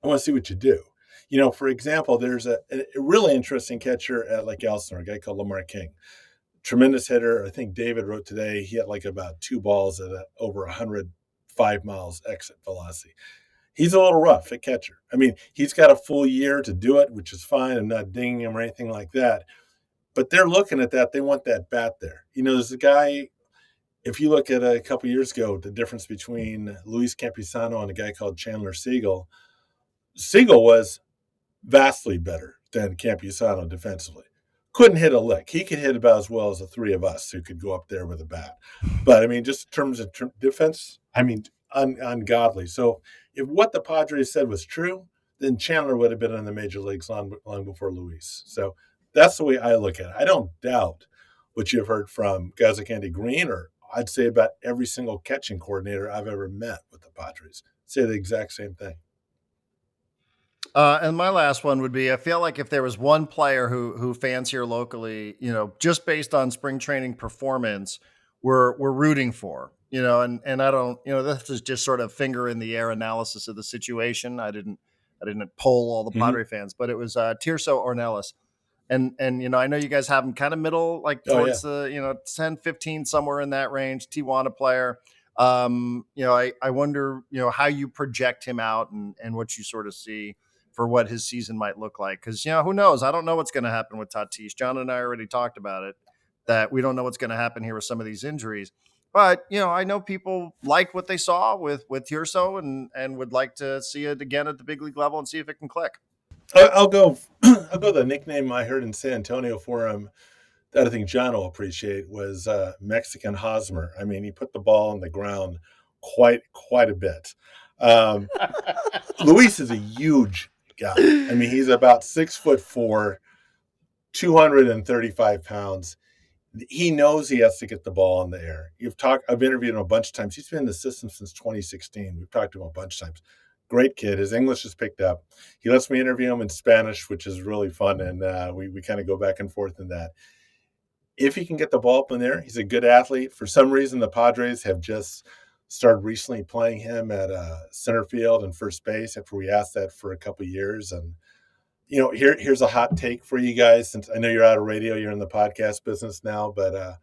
I want to see what you do. For example, there's a really interesting catcher at Lake Elsinore, a guy called Lamar King. Tremendous hitter. I think David wrote today he had like about 2 balls at over 105 miles exit velocity. He's a little rough at catcher. I mean, he's got a full year to do it, which is fine. I'm not dinging him or anything like that. But they're looking at that. They want that bat there. There's a guy, if you look at a couple years ago, the difference between Luis Campusano and a guy called Chandler Siegel was vastly better than Campusano defensively. Couldn't hit a lick. He could hit about as well as the 3 of us who could go up there with a bat. But, I mean, just in terms of defense, I mean, ungodly. So if what the Padres said was true, then Chandler would have been in the major leagues long before Luis. So that's the way I look at it. I don't doubt what you've heard from guys like Andy Green, or I'd say about every single catching coordinator I've ever met with the Padres. Say the exact same thing.
And my last one would be, I feel like if there was one player who fans here locally, just based on spring training performance, we're rooting for, and I don't, this is just sort of finger in the air analysis of the situation. I didn't poll all the Padre fans, but it was Tirso Ornelas. And I know you guys have him kind of middle, like towards the 10, 15, somewhere in that range, Tijuana player. I wonder, how you project him out and what you sort of see for what his season might look like. Because, who knows? I don't know what's going to happen with Tatis. John and I already talked about it, that we don't know what's going to happen here with some of these injuries. But I know people like what they saw with Tirso and would like to see it again at the big league level and see if it can click.
I'll go. I'll go. The nickname I heard in San Antonio for him that I think John will appreciate was Mexican Hosmer. I mean, he put the ball on the ground quite a bit. Um, Luis is a huge guy. I mean, he's about 6'4", 235 pounds. He knows he has to get the ball in the air. I've interviewed him a bunch of times. He's been in the system since 2016. We've talked to him a bunch of times. Great kid. His English is picked up. He lets me interview him in Spanish, which is really fun, and we kind of go back and forth in that. If he can get the ball up in there, he's a good athlete. For some reason, the Padres have just started recently playing him at center field and first base after we asked that for a couple of years. And here's a hot take for you guys, since I know you're out of radio, you're in the podcast business now, but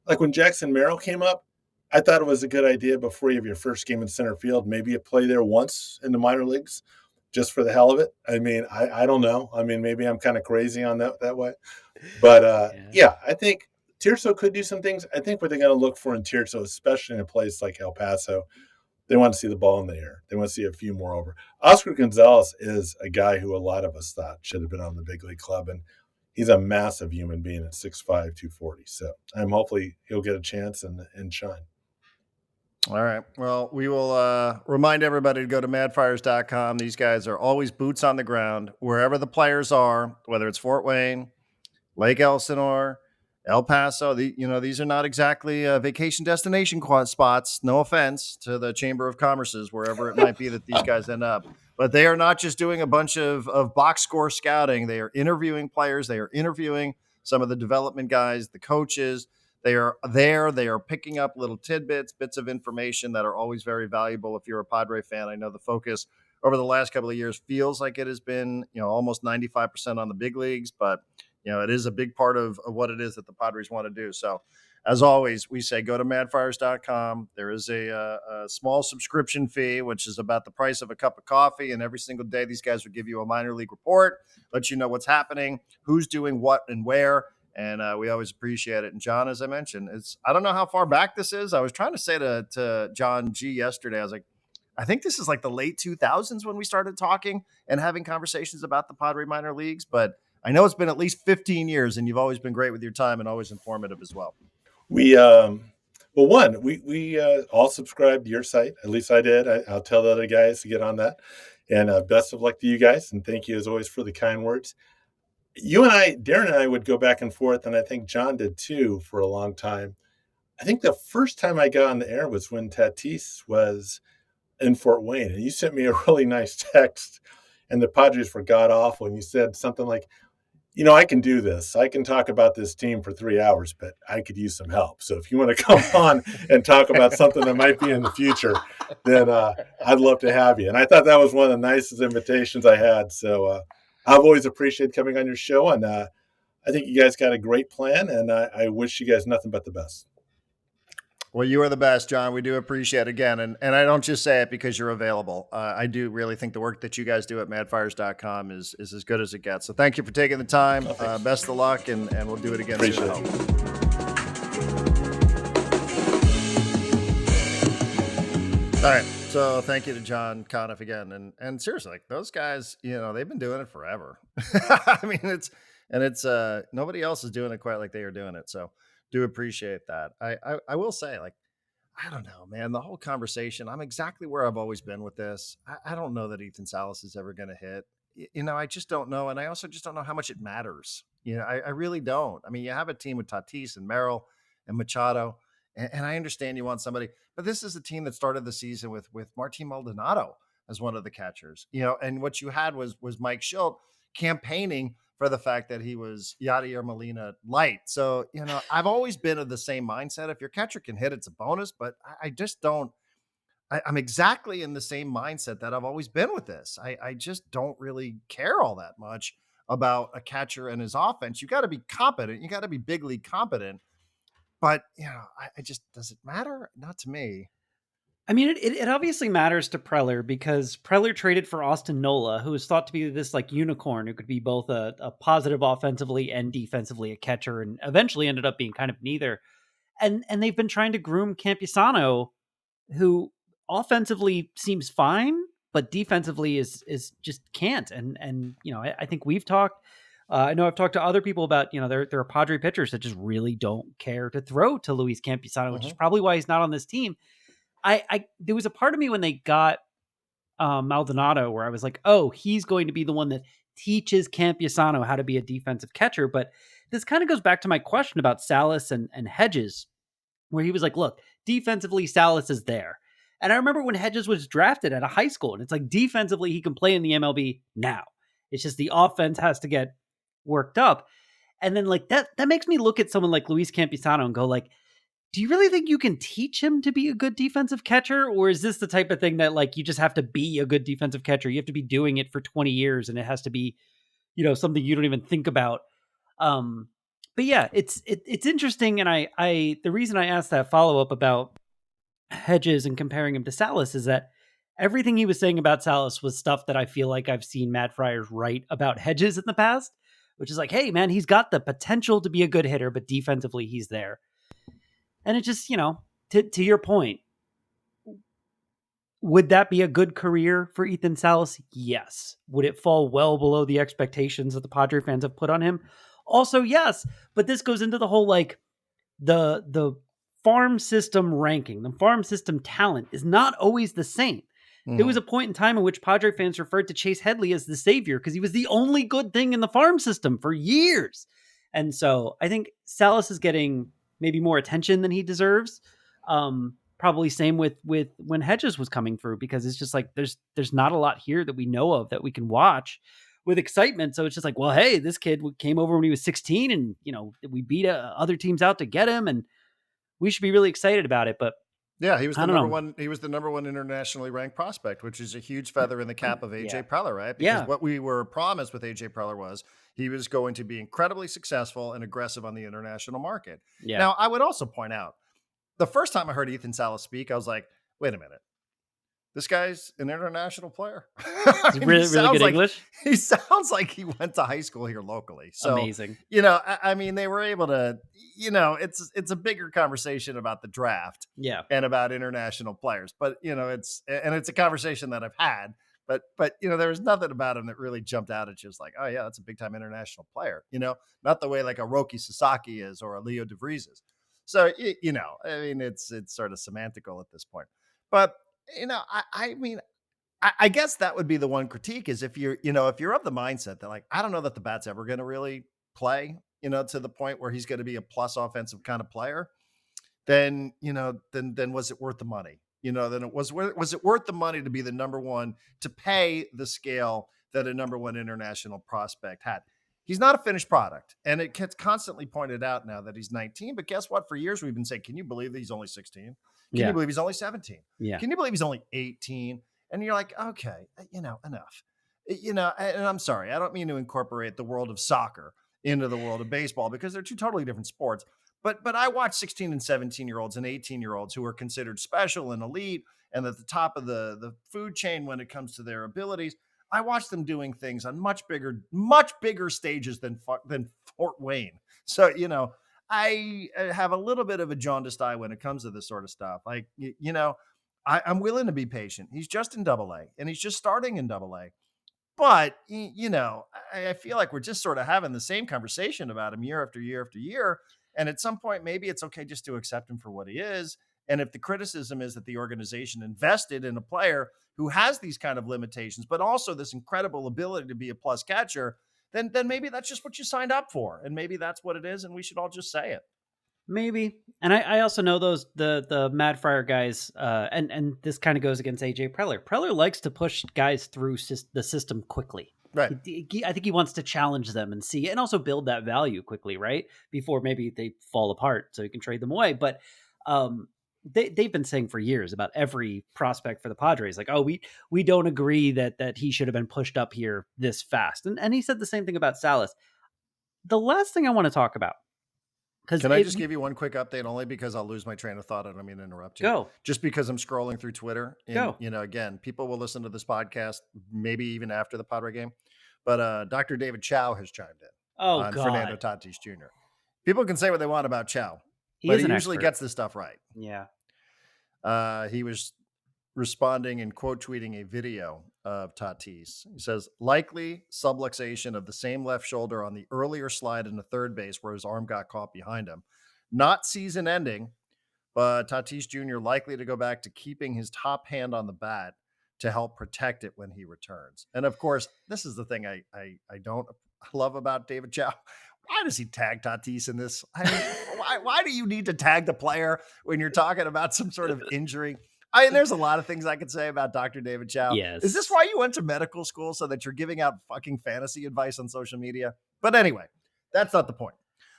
like when Jackson Merrill came up, I thought it was a good idea before you have your first game in center field, maybe you play there once in the minor leagues just for the hell of it. I mean, I don't know. I mean, maybe I'm kind of crazy on that way. But yeah, I think Tirso could do some things. I think what they're going to look for in Tirso, especially in a place like El Paso, they want to see the ball in the air. They want to see a few more over. Oscar Gonzalez is a guy who a lot of us thought should have been on the big league club, and he's a massive human being at 6'5", 240. So hopefully he'll get a chance and shine.
All right. Well, we will remind everybody to go to MadFriars.com. These guys are always boots on the ground wherever the players are, whether it's Fort Wayne, Lake Elsinore, El Paso. These are not exactly vacation destination spots. No offense to the Chamber of Commerce's, wherever it might be that these guys end up. But they are not just doing a bunch of box score scouting. They are interviewing players. They are interviewing some of the development guys, the coaches. They are there. They are picking up little tidbits, bits of information that are always very valuable if you're a Padre fan. I know the focus over the last couple of years feels like it has been, almost 95% on the big leagues, but it is a big part of what it is that the Padres want to do. So, as always, we say go to MadFriars.com. There is a small subscription fee, which is about the price of a cup of coffee. And every single day, these guys will give you a minor league report, let you know what's happening, who's doing what and where. And we always appreciate it. And John, as I mentioned, I don't know how far back this is. I was trying to say to John G yesterday, I was like, I think this is like the late 2000s when we started talking and having conversations about the Padre minor leagues, but I know it's been at least 15 years, and you've always been great with your time and always informative as well.
We all subscribed to your site. At least I did. I'll tell the other guys to get on that. And best of luck to you guys. And thank you as always for the kind words. Darren and I would go back and forth, and I think John did too for a long time. I think the first time I got on the air was when Tatis was in Fort Wayne, and you sent me a really nice text, and the Padres were god awful, and you said something like, I can do this. I can talk about this team for 3 hours, but I could use some help. So if you want to come on and talk about something that might be in the future, then I'd love to have you. And I thought that was one of the nicest invitations I had. So I've always appreciated coming on your show, and I think you guys got a great plan, and I wish you guys nothing but the best.
Well, you are the best, John. We do appreciate it again. And I don't just say it because you're available. I do really think the work that you guys do at MadFriars.com is as good as it gets. So thank you for taking the time. Best of luck, and we'll do it again soon. All right. So thank you to John Conniff again. And seriously, like those guys, they've been doing it forever. I mean, it's nobody else is doing it quite like they are doing it. So do appreciate that. I will say, like, I don't know, man, the whole conversation, I'm exactly where I've always been with this. I don't know that Ethan Salas is ever going to hit. I just don't know. And I also just don't know how much it matters. I really don't. I mean, you have a team with Tatis and Merrill and Machado, and I understand you want somebody, but this is a team that started the season with Martin Maldonado as one of the catchers, and what you had was Mike Schilt campaigning for the fact that he was Yadier Molina light. So, I've always been of the same mindset. If your catcher can hit, it's a bonus, but I just don't. I'm exactly in the same mindset that I've always been with this. I just don't really care all that much about a catcher and his offense. You got to be competent. You got to be big league competent. But, I just, does it matter? Not to me.
I mean, it obviously matters to Preller because Preller traded for Austin Nola, who is thought to be this like unicorn who could be both a positive offensively and defensively a catcher, and eventually ended up being kind of neither. And they've been trying to groom Campusano, who offensively seems fine, but defensively is just can't. And I think we've talked. I know I've talked to other people about, there are Padre pitchers that just really don't care to throw to Luis Campusano, which is probably why he's not on this team. There was a part of me when they got Maldonado where I was like, oh, he's going to be the one that teaches Campusano how to be a defensive catcher. But this kind of goes back to my question about Salas and Hedges, where he was like, look, defensively, Salas is there. And I remember when Hedges was drafted at a high school, and it's like defensively, he can play in the MLB now. It's just the offense has to get worked up. And then like that makes me look at someone like Luis Campusano and go like, do you really think you can teach him to be a good defensive catcher? Or is this the type of thing that like you just have to be a good defensive catcher? You have to be doing it for 20 years and it has to be, something you don't even think about. But yeah, it's interesting. And I the reason I asked that follow-up about Hedges and comparing him to Salas is that everything he was saying about Salas was stuff that I feel like I've seen MadFriars write about Hedges in the past, which is like, hey man, he's got the potential to be a good hitter, but defensively he's there. And it just, to your point, would that be a good career for Ethan Salas? Yes. Would it fall well below the expectations that the Padre fans have put on him? Also, yes. But this goes into the whole, like, the farm system ranking, the farm system talent is not always the same. There was a point in time in which Padre fans referred to Chase Headley as the savior because he was the only good thing in the farm system for years. And so I think Salas is getting maybe more attention than he deserves. Probably same with when Hedges was coming through, because it's just like there's not a lot here that we know of that we can watch with excitement. So it's just like, well, hey, this kid came over when he was 16 and we beat other teams out to get him, and we should be really excited about it. But
yeah, he was the number one. He was the number one internationally ranked prospect, which is a huge feather in the cap of AJ Preller, right? Because what we were promised with AJ Preller was he was going to be incredibly successful and aggressive on the international market.
Yeah.
Now, I would also point out, the first time I heard Ethan Salas speak, I was like, wait a minute. This guy's an international player.
Really good English.
He sounds like he went to high school here locally. So
amazing.
I mean, they were able to, it's a bigger conversation about the draft, and about international players. But it's a conversation that I've had. But there was nothing about him that really jumped out at you. It's like, oh yeah, that's a big time international player. Not the way like a Roki Sasaki is or a Leo DeVries is. So I mean, it's sort of semantical at this point. But I mean, I guess that would be the one critique is if you're of the mindset that like, I don't know that the bat's ever going to really play, to the point where he's going to be a plus offensive kind of player, then was it worth the money? Then was it worth the money to be the number one, to pay the scale that a number one international prospect had? He's not a finished product, and it gets constantly pointed out now that he's 19. But guess what? For years we've been saying, can you believe that he's only 16? Can you believe he's only 17?
Yeah.
Can you believe he's only 18? And you're like, okay, enough. And I'm sorry, I don't mean to incorporate the world of soccer into the world of baseball because they're two totally different sports. But I watch 16 and 17-year-olds and 18-year-olds who are considered special and elite and at the top of the food chain when it comes to their abilities. I watch them doing things on much bigger stages than Fort Wayne. So, I have a little bit of a jaundiced eye when it comes to this sort of stuff. Like, I'm willing to be patient. He's just in AA and he's just starting in AA. But, I feel like we're just sort of having the same conversation about him year after year after year. And at some point, maybe it's okay just to accept him for what he is. And if the criticism is that the organization invested in a player who has these kind of limitations, but also this incredible ability to be a plus catcher, then maybe that's just what you signed up for. And maybe that's what it is. And we should all just say it.
Maybe. And I also know the MadFriar guys, and this kind of goes against AJ Preller. Preller likes to push guys through the system quickly.
Right.
I think he wants to challenge them and see, and also build that value quickly, right? Before maybe they fall apart so he can trade them away. But they've been saying for years about every prospect for the Padres, like, oh, we don't agree that he should have been pushed up here this fast. And he said the same thing about Salas. The last thing I want to talk about,
can I just give you one quick update, only because I'll lose my train of thought. I don't mean to interrupt you.
Go.
Just because I'm scrolling through Twitter. And,
Go.
Again, people will listen to this podcast maybe even after the Padre game. But Dr. David Chow has chimed in on
God.
Fernando Tatis Jr. People can say what they want about Chow.
He
but
is
he
an
usually
expert.
gets this stuff right.
Yeah.
He was responding and quote tweeting a video of Tatis. He says, likely subluxation of the same left shoulder on the earlier slide in the third base where his arm got caught behind him. Not season ending, but Tatis Jr. likely to go back to keeping his top hand on the bat to help protect it when he returns. And of course, this is the thing I don't love about David Chow. Why does he tag Tatis in this? I mean, why do you need to tag the player when you're talking about some sort of injury? I mean, there's a lot of things I could say about Dr. David Chow.
Yes.
Is this why you went to medical school, so that you're giving out fucking fantasy advice on social media? But anyway, that's not the point.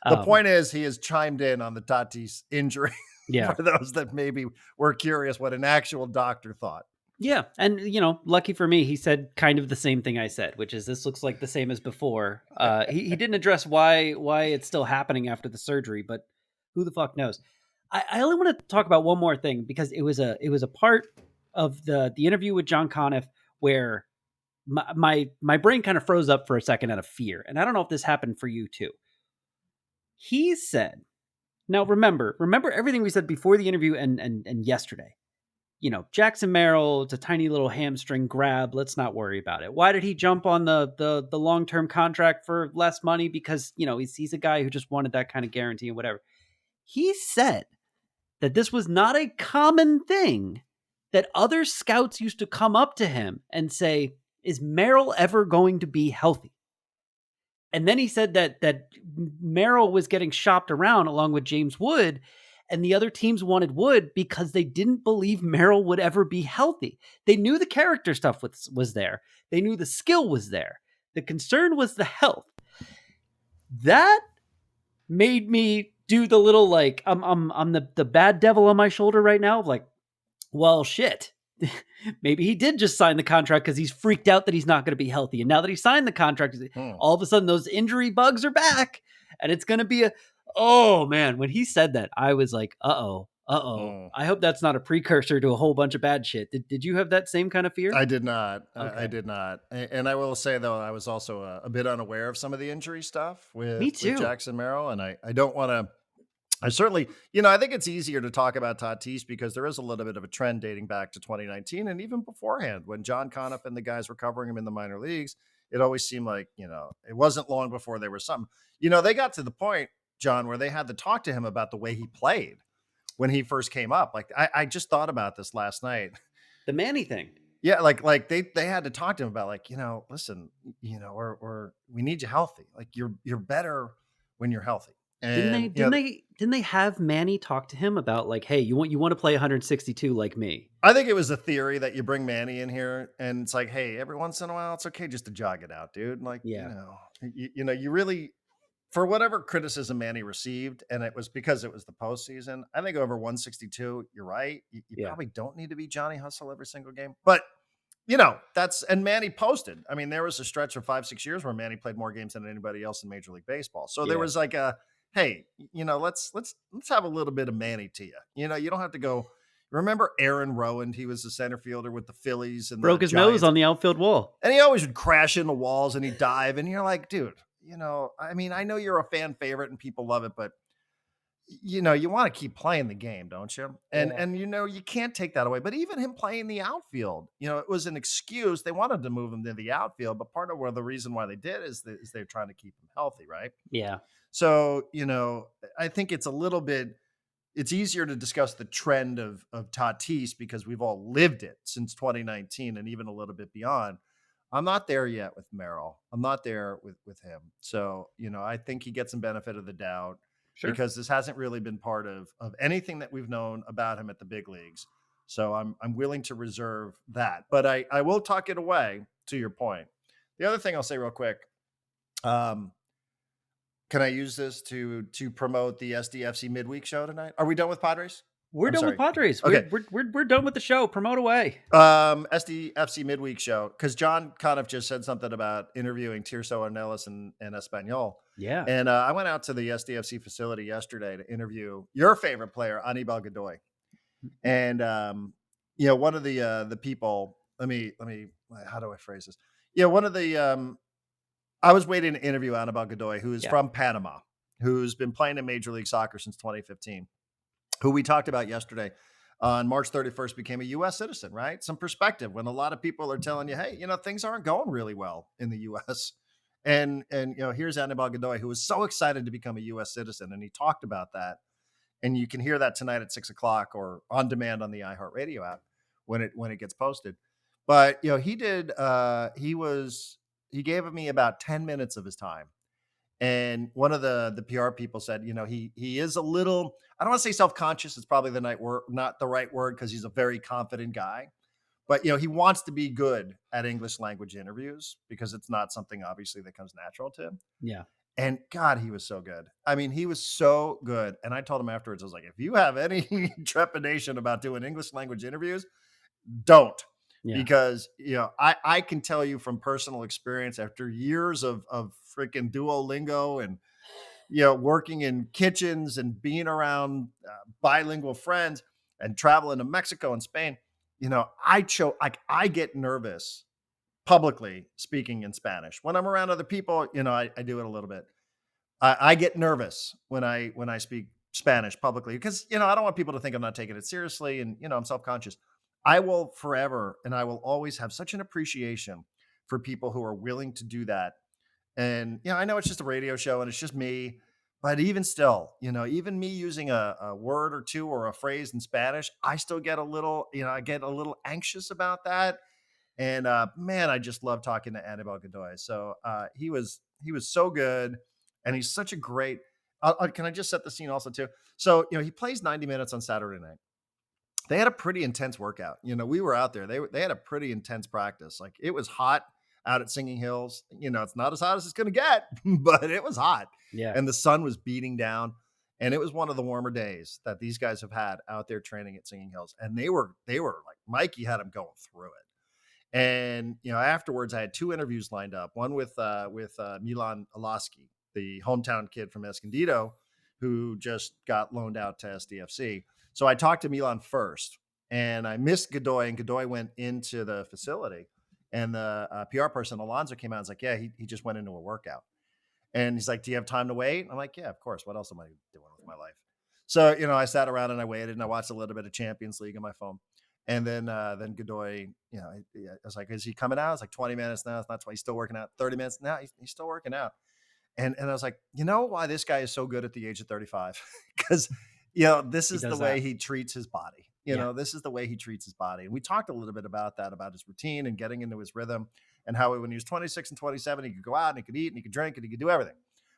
The point is he has chimed in on the Tatis injury
Yeah.
for those that maybe were curious what an actual doctor thought.
Yeah. And, lucky for me, he said kind of the same thing I said, which is this looks like the same as before. He didn't address why it's still happening after the surgery, but who the fuck knows? I only want to talk about one more thing because it was a part of the interview with John Conniff where my brain kind of froze up for a second out of fear. And I don't know if this happened for you too. He said, now remember everything we said before the interview and yesterday. Jackson Merrill, it's a tiny little hamstring grab. Let's not worry about it. Why did he jump on the long-term contract for less money? Because, he's a guy who just wanted that kind of guarantee and whatever. He said that this was not a common thing, that other scouts used to come up to him and say, is Merrill ever going to be healthy? And then he said that Merrill was getting shopped around along with James Wood, and the other teams wanted Wood because they didn't believe Merrill would ever be healthy. They knew the character stuff was there. They knew the skill was there. The concern was the health. That made me do the little like I'm the bad devil on my shoulder right now. Like, well, shit. Maybe he did just sign the contract because he's freaked out that he's not going to be healthy. And now that he signed the contract, all of a sudden those injury bugs are back, and it's going to be oh man. When he said that, I was like, uh-oh. I hope that's not a precursor to a whole bunch of bad shit. Did you have that same kind of fear?
I did not.
Okay.
I did not. And I will say, though, I was also a bit unaware of some of the injury stuff with Jackson Merrill. And I don't want to, I certainly, I think it's easier to talk about Tatis because there is a little bit of a trend dating back to 2019 and even beforehand when John Conniff and the guys were covering him in the minor leagues. It always seemed like, it wasn't long before there was something. They got to the point, John, where they had to talk to him about the way he played when he first came up. Like, I just thought about this last night.
The Manny thing.
Yeah, like they had to talk to him about like, listen, or we need you healthy. Like you're better when you're healthy. And
Didn't they have Manny talk to him about like, hey, you want to play 162 like me?
I think it was a theory that you bring Manny in here and it's like, hey, every once in a while it's okay just to jog it out, dude. Like, you really, for whatever criticism Manny received, and it was because it was the postseason, I think over 162, you're right. You probably don't need to be Johnny Hustle every single game. But, and Manny posted. I mean, there was a stretch of 5-6 years where Manny played more games than anybody else in Major League Baseball. So there was like hey, let's have a little bit of Manny to you. You don't have to go. Remember Aaron Rowand? He was the center fielder with the Phillies and
broke his nose on the outfield wall.
And he always would crash into walls and he'd dive. And you're like, dude, I mean, I know you're a fan favorite and people love it, but you want to keep playing the game, don't you? And you can't take that away. But even him playing the outfield, it was an excuse. They wanted to move him to the outfield, but part of the reason why they did is they're trying to keep him healthy, right?
Yeah.
So, I think it's easier to discuss the trend of Tatis because we've all lived it since 2019 and even a little bit beyond. I'm not there yet with Merrill. I'm not there with him. So, I think he gets some benefit of the doubt. Sure. Because this hasn't really been part of anything that we've known about him at the big leagues. So I'm willing to reserve that. But I will talk it away to your point. The other thing I'll say real quick, can I use this to promote the SDFC midweek show tonight? Are we done with Padres?
We're done with Padres. Okay. We're done with the show. Promote away.
SDFC midweek show, because John Conniff just said something about interviewing Tirso Ornelas and Espanol.
Yeah.
And I went out to the SDFC facility yesterday to interview your favorite player, Anibal Godoy. And one of the people, let me how do I phrase this? One of the I was waiting to interview Anibal Godoy, who is from Panama, who's been playing in Major League Soccer since 2015, who we talked about yesterday, on March 31st became a U.S. citizen, right? Some perspective when a lot of people are telling you, hey, things aren't going really well in the U.S. And here's Anibal Godoy, who was so excited to become a U.S. citizen. And he talked about that. And you can hear that tonight at 6:00 or on demand on the iHeartRadio app when it gets posted. But, he gave me about 10 minutes of his time. And one of the PR people said, he is a little, I don't want to say self-conscious. It's probably not the right word, because he's a very confident guy. But, he wants to be good at English language interviews because it's not something obviously that comes natural to him.
Yeah.
And God, he was so good. I mean, he was so good. And I told him afterwards, I was like, if you have any trepidation about doing English language interviews, don't.
Yeah.
Because, I can tell you from personal experience, after years of freaking Duolingo and, working in kitchens and being around bilingual friends and traveling to Mexico and Spain, I get nervous publicly speaking in Spanish. When I'm around other people, I do it a little bit. I get nervous when I speak Spanish publicly because, I don't want people to think I'm not taking it seriously, and, I'm self-conscious. I will forever, and I will always have such an appreciation for people who are willing to do that. And, I know it's just a radio show and it's just me, but even still, even me using a word or two or a phrase in Spanish, I still get a little, I get a little anxious about that. And man, I just love talking to Anibal Godoy. So he was so good, and he's such a great. Can I just set the scene also too? So he plays 90 minutes on Saturday night. They had a pretty intense workout. We were out there. They had a pretty intense practice. Like, it was hot out at Singing Hills. It's not as hot as it's going to get, but it was hot.
Yeah.
And the sun was beating down. And it was one of the warmer days that these guys have had out there training at Singing Hills. And they were like, Mikey had them going through it. And, afterwards I had 2 interviews lined up, one with Milan Alaski, the hometown kid from Escondido, who just got loaned out to SDFC. So I talked to Milan first, and I missed Godoy, and Godoy went into the facility, and the PR person, Alonzo, came out and was like, yeah, he just went into a workout. And he's like, do you have time to wait? I'm like, yeah, of course. What else am I doing with my life? So, I sat around and I waited, and I watched a little bit of Champions League on my phone. And then Godoy, I was like, is he coming out? It's like 20 minutes now. It's not 20. He's still working out. 30 minutes now. He's still working out. And I was like, why this guy is so good at the age of 35? Because, this is the way he treats his body. This is the way he treats his body. And we talked a little bit about that, about his routine and getting into his rhythm, and how when he was 26 and 27, he could go out and he could eat and he could drink and he could do everything.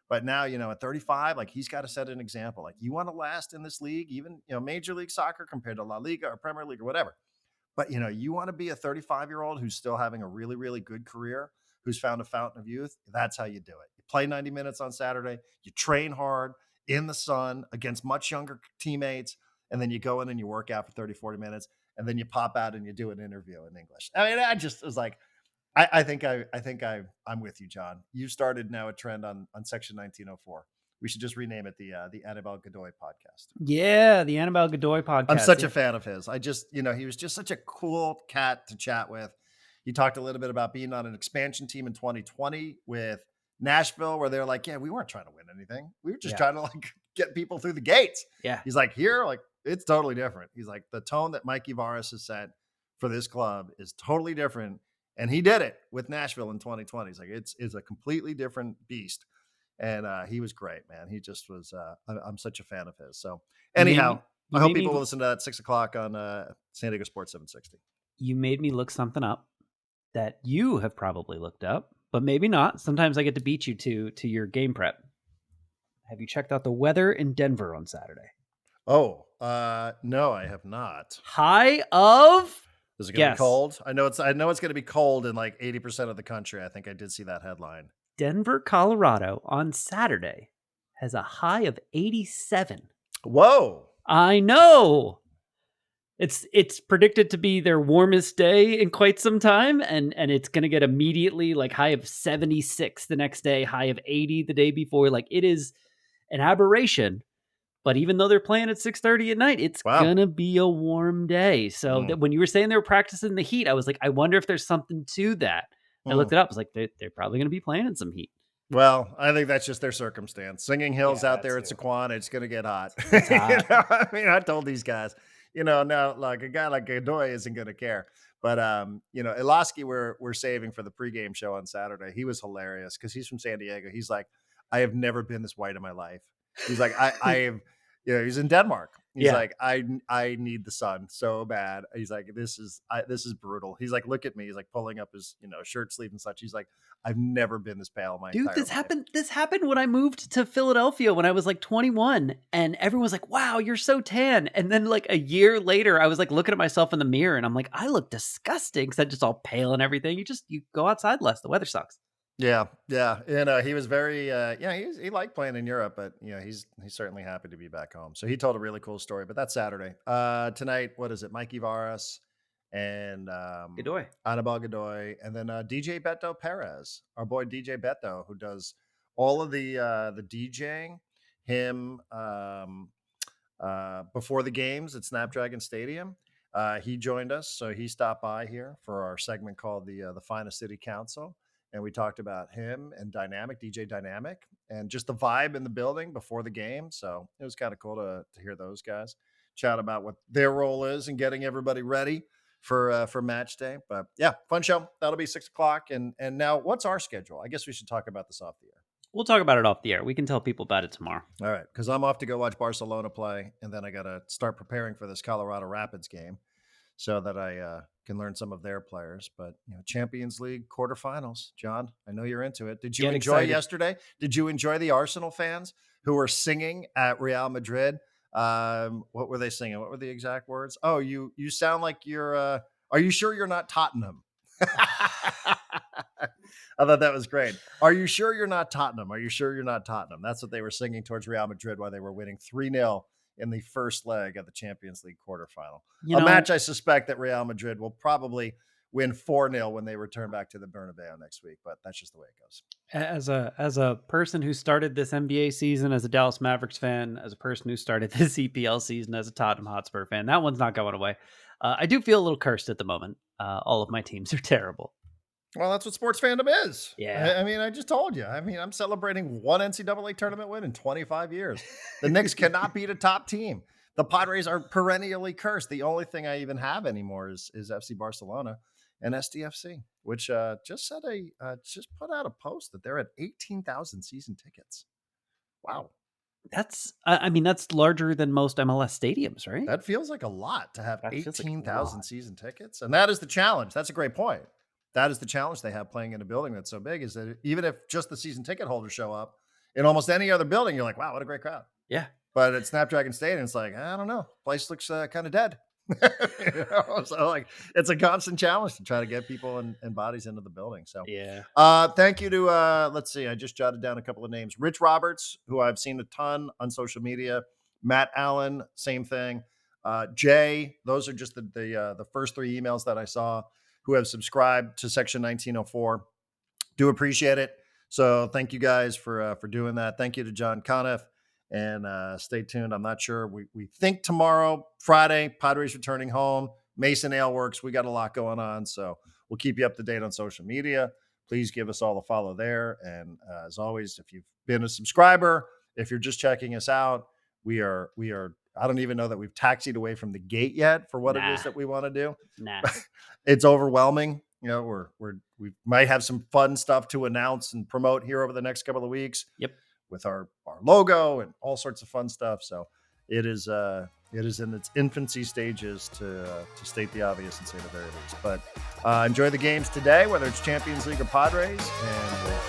But now, at 35, like, he's got to set an example. Like, you want to last in this league, even, Major League Soccer compared to La Liga or Premier League or whatever. But, you want to be a 35-year-old who's still having a really, really good career, who's found a fountain of youth. That's how you do it. You play 90 minutes on Saturday. You train hard in the sun against much younger teammates. And then you go in and you work out for 30, 40 minutes. And then you pop out and you do an interview in English. I mean, I just was like, I think I'm with you, John. You started now a trend on Section 1904. We should just rename it the Anibal Godoy podcast.
Yeah, the Anibal Godoy podcast.
I'm such a fan of his. I just, he was just such a cool cat to chat with. He talked a little bit about being on an expansion team in 2020 with Nashville, where they're like, yeah, we weren't trying to win anything. We were just trying to get people through the gates.
Yeah.
He's like, here, it's totally different. He's like, the tone that Mikey Varas has set for this club is totally different. And he did it with Nashville in 2020. He's like, it's a completely different beast. And he was great, man. He just was, I'm such a fan of his. So anyhow, I hope people will listen to that 6:00 on San Diego Sports 760.
You made me look something up that you have probably looked up, but maybe not. Sometimes I get to beat you to your game prep. Have you checked out the weather in Denver on Saturday?
Oh, no, I have not.
High of...
Is it going to be cold? I know it's going to be cold in like 80% of the country. I think I did see that headline.
Denver, Colorado on Saturday has a high of 87.
Whoa.
I know. It's predicted to be their warmest day in quite some time, and it's going to get immediately like high of 76 the next day, high of 80 the day before. Like, it is an aberration. But even though they're playing at 6:30 at night, it's going to be a warm day. So that when you were saying they were practicing the heat, I was like, I wonder if there's something to that. I looked it up. I was like, they're probably going to be playing in some heat.
Well, I think that's just their circumstance. Singing Hill's
Yeah,
out
that
there at
too.
Sequan, it's going to get hot.
It's hot.
I mean, I told these guys, now like a guy like Godoy isn't going to care. But Eloski, we're saving for the pregame show on Saturday. He was hilarious because he's from San Diego. He's like, I have never been this white in my life. He's like, I have, he's in Denmark. He's
Yeah.
like, I need the sun so bad. He's like, this is brutal. He's like, look at me. He's like pulling up his shirt sleeve and such. He's like, I've never been this pale in my
Dude,
entire
this
life.
happened. This happened when I moved to Philadelphia when I was like 21, and everyone was like, "Wow, you're so tan." And then like a year later, I was like looking at myself in the mirror, and I'm like, "I look disgusting because I'm just all pale and everything." You go outside less. The weather sucks.
Yeah, yeah. He was very he liked playing in Europe, but he's certainly happy to be back home. So he told a really cool story, but that's Saturday. Tonight, what is it? Mikey Varas and
Godoy.
Anibal Godoy, and then DJ Beto Perez, our boy DJ Beto, who does all of the DJing, him before the games at Snapdragon Stadium. He joined us, so he stopped by here for our segment called the Finest City Council, and we talked about him and DJ Dynamic, and just the vibe in the building before the game. So it was kind of cool to hear those guys chat about what their role is in getting everybody ready for match day. But yeah, fun show. That'll be 6:00. And now, what's our schedule? I guess we should talk about this off the air.
We'll talk about it off the air. We can tell people about it tomorrow.
All right, because I'm off to go watch Barcelona play, and then I got to start preparing for this Colorado Rapids game so that I can learn some of their players. But Champions League quarterfinals, John, I know you're into it. Did you
Get
enjoy
excited.
yesterday? Did you enjoy the Arsenal fans who were singing at Real Madrid? What were they singing? What were the exact words? Oh, you sound like you're. Are you sure you're not Tottenham? I thought that was great. Are you sure you're not Tottenham? Are you sure you're not Tottenham? That's what they were singing towards Real Madrid while they were winning 3-0 in the first leg of the Champions League quarterfinal. Match I suspect that Real Madrid will probably win 4-0 when they return back to the Bernabeu next week, but that's just the way it goes.
As a person who started this NBA season as a Dallas Mavericks fan, as a person who started this EPL season as a Tottenham Hotspur fan, that one's not going away. I do feel a little cursed at the moment. All of my teams are terrible.
Well, that's what sports fandom is.
Yeah.
I mean, I just told you. I mean, I'm celebrating one NCAA tournament win in 25 years. The Knicks cannot beat a top team. The Padres are perennially cursed. The only thing I even have anymore is FC Barcelona and SDFC, which just put out a post that they're at 18,000 season tickets. Wow.
That's larger than most MLS stadiums, right?
That feels like a lot to have 18,000 season tickets. And that is the challenge. That's a great point. That is the challenge they have playing in a building that's so big, is that even if just the season ticket holders show up in almost any other building, you're like, wow, what a great crowd.
Yeah.
But at Snapdragon Stadium, it's like, I don't know. Place looks kind of dead. So like it's a constant challenge to try to get people and bodies into the building. So
yeah.
Thank you to let's see, I just jotted down a couple of names. Rich Roberts, who I've seen a ton on social media. Matt Allen, same thing. Jay, those are just the first 3 emails that I saw, who have subscribed to Section 1904. Do appreciate it. So thank you guys for doing that. Thank you to John Conniff. And stay tuned. I'm not sure. We think tomorrow, Friday, Padres returning home. Mason Ale Works. We got a lot going on. So we'll keep you up to date on social media. Please give us all a follow there. And as always, if you've been a subscriber, if you're just checking us out, we are. I don't even know that we've taxied away from the gate yet for what it is that we want to do.
Nah.
It's overwhelming. We might have some fun stuff to announce and promote here over the next couple of weeks.
Yep.
With our logo and all sorts of fun stuff. So it is in its infancy stages, to state the obvious and say the very least. But enjoy the games today, whether it's Champions League or Padres, and we'll